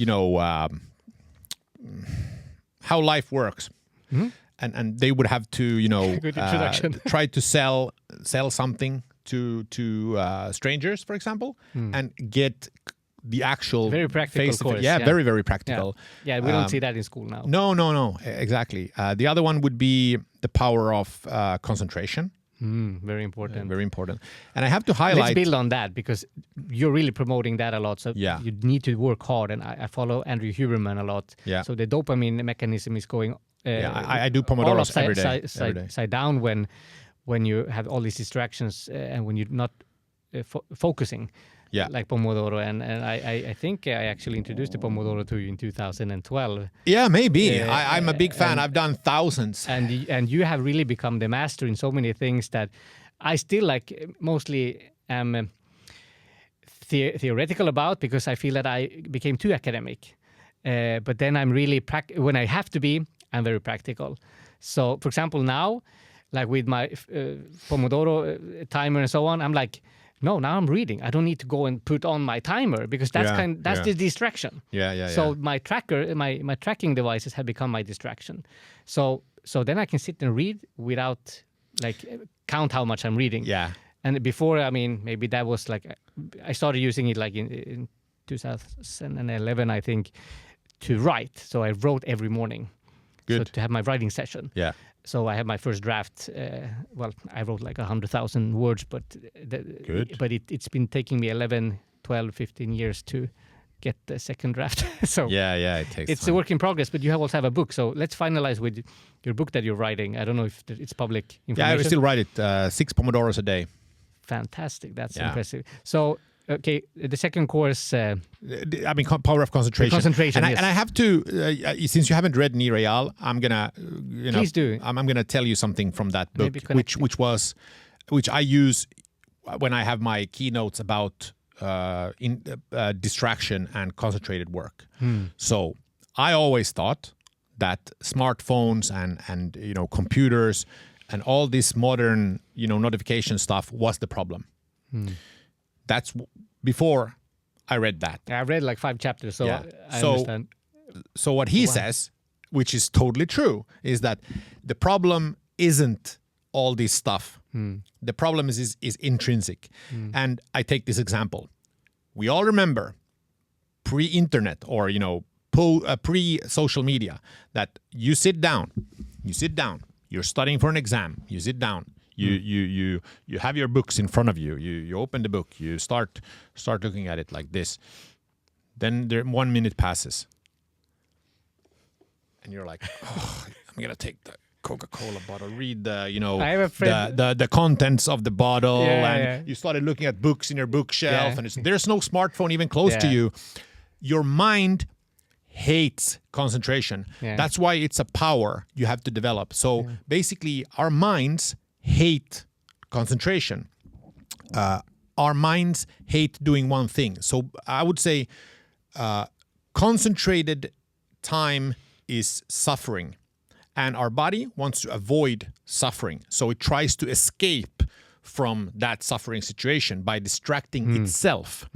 how life works. And they would have to, Good introduction. try to sell something to strangers, for example, and get the actual very practical course. Yeah, very, very practical. Yeah, we don't see that in school now. No, exactly. The other one would be the power of concentration. Very important. Very important. And I have to highlight... Let's build on that, because you're really promoting that a lot. So you need to work hard. And I follow Andrew Huberman a lot. Yeah. So the dopamine mechanism is going... I do Pomodoros every day. Side down when you have all these distractions and when you're not focusing. Yeah. Like Pomodoro, and I think I actually introduced the Pomodoro to you in 2012. Yeah, maybe. I'm a big fan. I've done thousands. And you have really become the master in so many things that I still mostly am theoretical about, because I feel that I became too academic. But then I'm really, when I have to be, I'm very practical. So, for example, now, like with my Pomodoro timer and so on, I'm like, no, now I'm reading. I don't need to go and put on my timer, because that's the distraction. So my tracker, my tracking devices have become my distraction. So then I can sit and read without count how much I'm reading. Yeah. And before, I mean, maybe that was I started using it in 2011, I think, to write. So I wrote every morning. Good. So to have my writing session. Yeah. So I have my first draft. I wrote 100,000 words, but it's been taking me 11, 12, 15 years to get the second draft. So it takes it's time. a work in progress, but you also have a book. So let's finalize with your book that you're writing. I don't know if it's public information. Yeah, I still write it 6 Pomodoros a day. Fantastic. That's impressive. So, okay, the second course... power of concentration. Concentration, and I have to, since you haven't read Ni Real, I'm gonna, Please do. I'm gonna tell you something from that book, which I use when I have my keynotes about distraction and concentrated work. So I always thought that smartphones and computers and all this modern notification stuff was the problem. That's before I read that. I read 5 chapters, so I understand. So what he says, which is totally true, is that the problem isn't all this stuff. The problem is intrinsic. And I take this example. We all remember pre-internet or pre-social media that you sit down, you're studying for an exam, you sit down. You have your books in front of you. You open the book. You start looking at it like this. Then 1 minute passes. And you're like, oh, I'm going to take the Coca-Cola bottle, read the, you know, I have a friend- the contents of the bottle. Yeah, and yeah. you started looking at books in your bookshelf. Yeah. And there's no smartphone even close to Yeah. you. Your mind hates concentration. Yeah. That's why it's a power you have to develop. So basically, our minds hate concentration. Our minds hate doing one thing. So I would say concentrated time is suffering. And our body wants to avoid suffering. So it tries to escape from that suffering situation by distracting itself.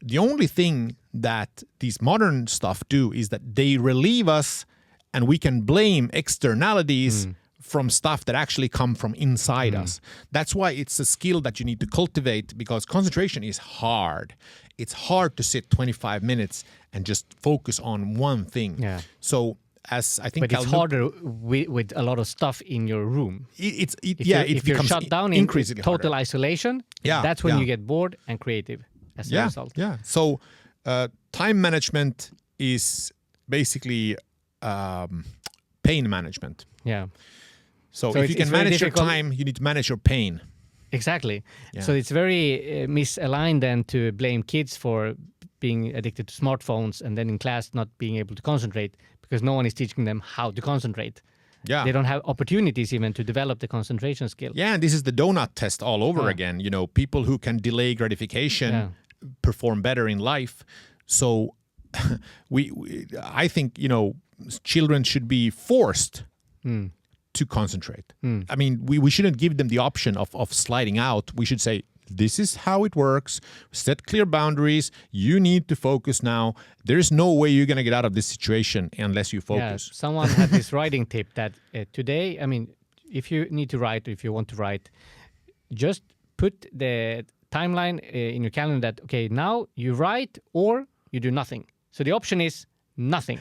The only thing that these modern stuff do is that they relieve us, and we can blame externalities from stuff that actually come from inside us. That's why it's a skill that you need to cultivate, because concentration is hard. It's hard to sit 25 minutes and just focus on one thing. Yeah. So as I think, But it's harder with a lot of stuff in your room. It If you're becomes shut down in increasingly total harder. isolation, Yeah, that's when yeah. you get bored and creative as a result. Yeah. So time management is basically pain management. Yeah. So So if you it's can very manage your difficult- time, you need to manage your pain. Exactly. Yeah. So it's very misaligned then to blame kids for being addicted to smartphones and then in class not being able to concentrate because no one is teaching them how to concentrate. Yeah. They don't have opportunities even to develop the concentration skill. Yeah, and this is the donut test all over Yeah. again. You know, people who can delay gratification Yeah. perform better in life. So I think, you know, children should be forced to concentrate. I mean, we shouldn't give them the option of sliding out. We should say, this is how it works. Set clear boundaries. You need to focus now. There's no way you're going to get out of this situation unless you focus. Yeah, someone had this writing tip that today, I mean, if you need to write, or if you want to write, just put the timeline in your calendar that, okay, now you write or you do nothing. So the option is nothing.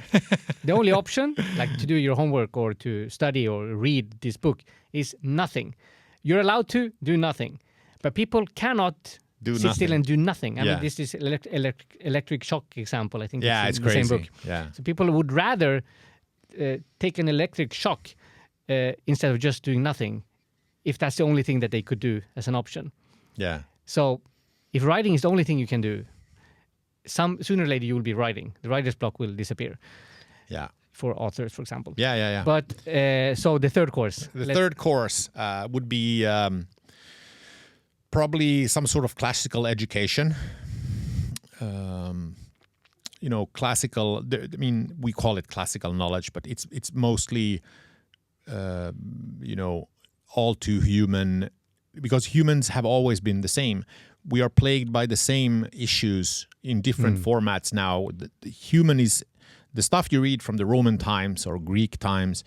The only option, like to do your homework or to study or read this book, is nothing. You're allowed to do nothing. But people cannot sit still and do nothing. I mean, this is electric shock example. I think it's in the same book. Yeah. So people would rather take an electric shock instead of just doing nothing, if that's the only thing that they could do as an option. Yeah. So if writing is the only thing you can do, sooner or later you will be writing. The writer's block will disappear. Yeah. For authors, for example. Yeah. But so the third course. The third course would be probably some sort of classical education. You know, classical. I mean, we call it classical knowledge, but it's mostly, you know, all too human, because humans have always been the same. We are plagued by the same issues in different formats now. The human is the stuff you read from the Roman times or Greek times.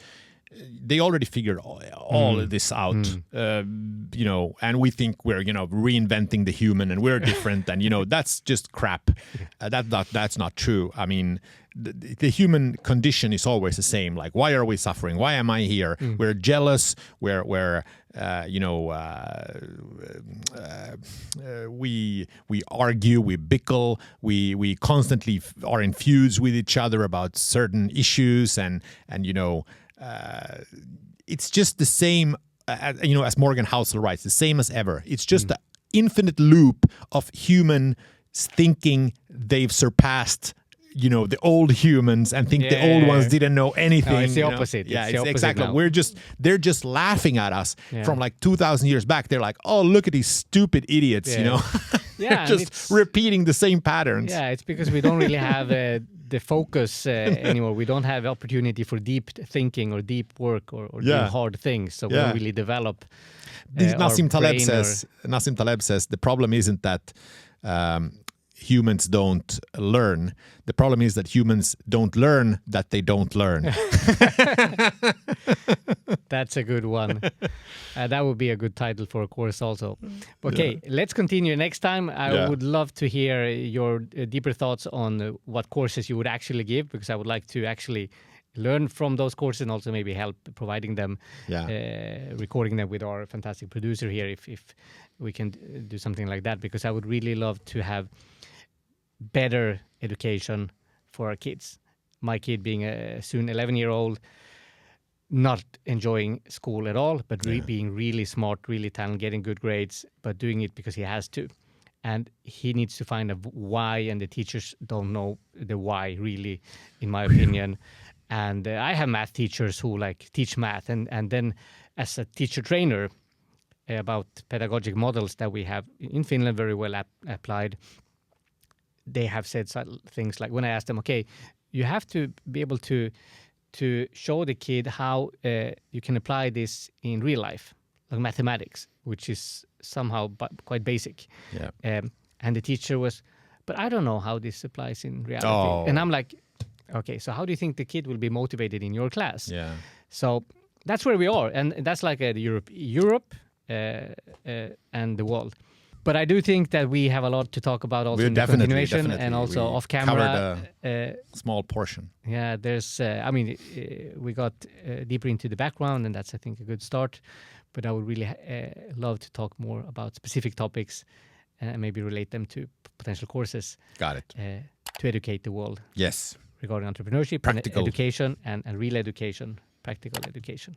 They already figured all of this out, you know, and we think we're, you know, reinventing the human and we're different. And, you know, that's just crap. That's not true. I mean, the human condition is always the same. Like, why are we suffering? Why am I here? We're jealous. We're you know, we argue, we bickle, we constantly are in feuds with each other about certain issues, and you know, it's just the same, you know, as Morgan Housel writes, the same as ever. It's just an infinite loop of humans thinking they've surpassed, you know, the old humans and think the old ones didn't know anything. No, it's the you know? opposite. Yeah, It's the opposite exactly. now. They're just laughing at us from like 2,000 years back. They're like, oh, look at these stupid idiots, you know. Yeah, They're just repeating the same patterns. Yeah, it's because we don't really have the focus anymore. We don't have opportunity for deep thinking or deep work or doing hard things. So we don't really develop. Nassim Taleb says the problem isn't that humans don't learn. The problem is that humans don't learn that they don't learn. That's a good one. That would be a good title for a course also. Okay, let's continue. Next time, I would love to hear your deeper thoughts on what courses you would actually give, because I would like to actually learn from those courses and also maybe help providing them, recording them with our fantastic producer here, if we can do something like that, because I would really love to have better education for our kids. My kid being a soon 11-year-old, not enjoying school at all, but being really smart, really talented, getting good grades, but doing it because he has to. And he needs to find a why, and the teachers don't know the why, really, in my opinion. And I have math teachers who like teach math, and then as a teacher trainer about pedagogic models that we have in Finland very well applied, they have said things like, when I ask them, okay, you have to be able to show the kid how you can apply this in real life, like mathematics, which is somehow quite basic. Yeah. And the teacher was, but I don't know how this applies in reality. Oh. And I'm like, okay, so how do you think the kid will be motivated in your class? Yeah. So that's where we are. And that's like Europe and the world. But I do think that we have a lot to talk about also in the continuation and also off camera. Covered a small portion. Yeah, there's, we got deeper into the background, and that's, I think, a good start. But I would really love to talk more about specific topics and maybe relate them to potential courses. Got it. To educate the world. Yes. Regarding entrepreneurship, practical and education, and real education, practical education.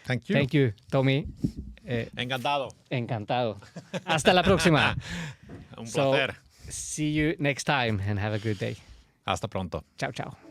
Thank you. Thank you, Tomi. Encantado. Hasta la próxima. Un placer. See you next time and have a good day. Hasta pronto. Ciao, ciao.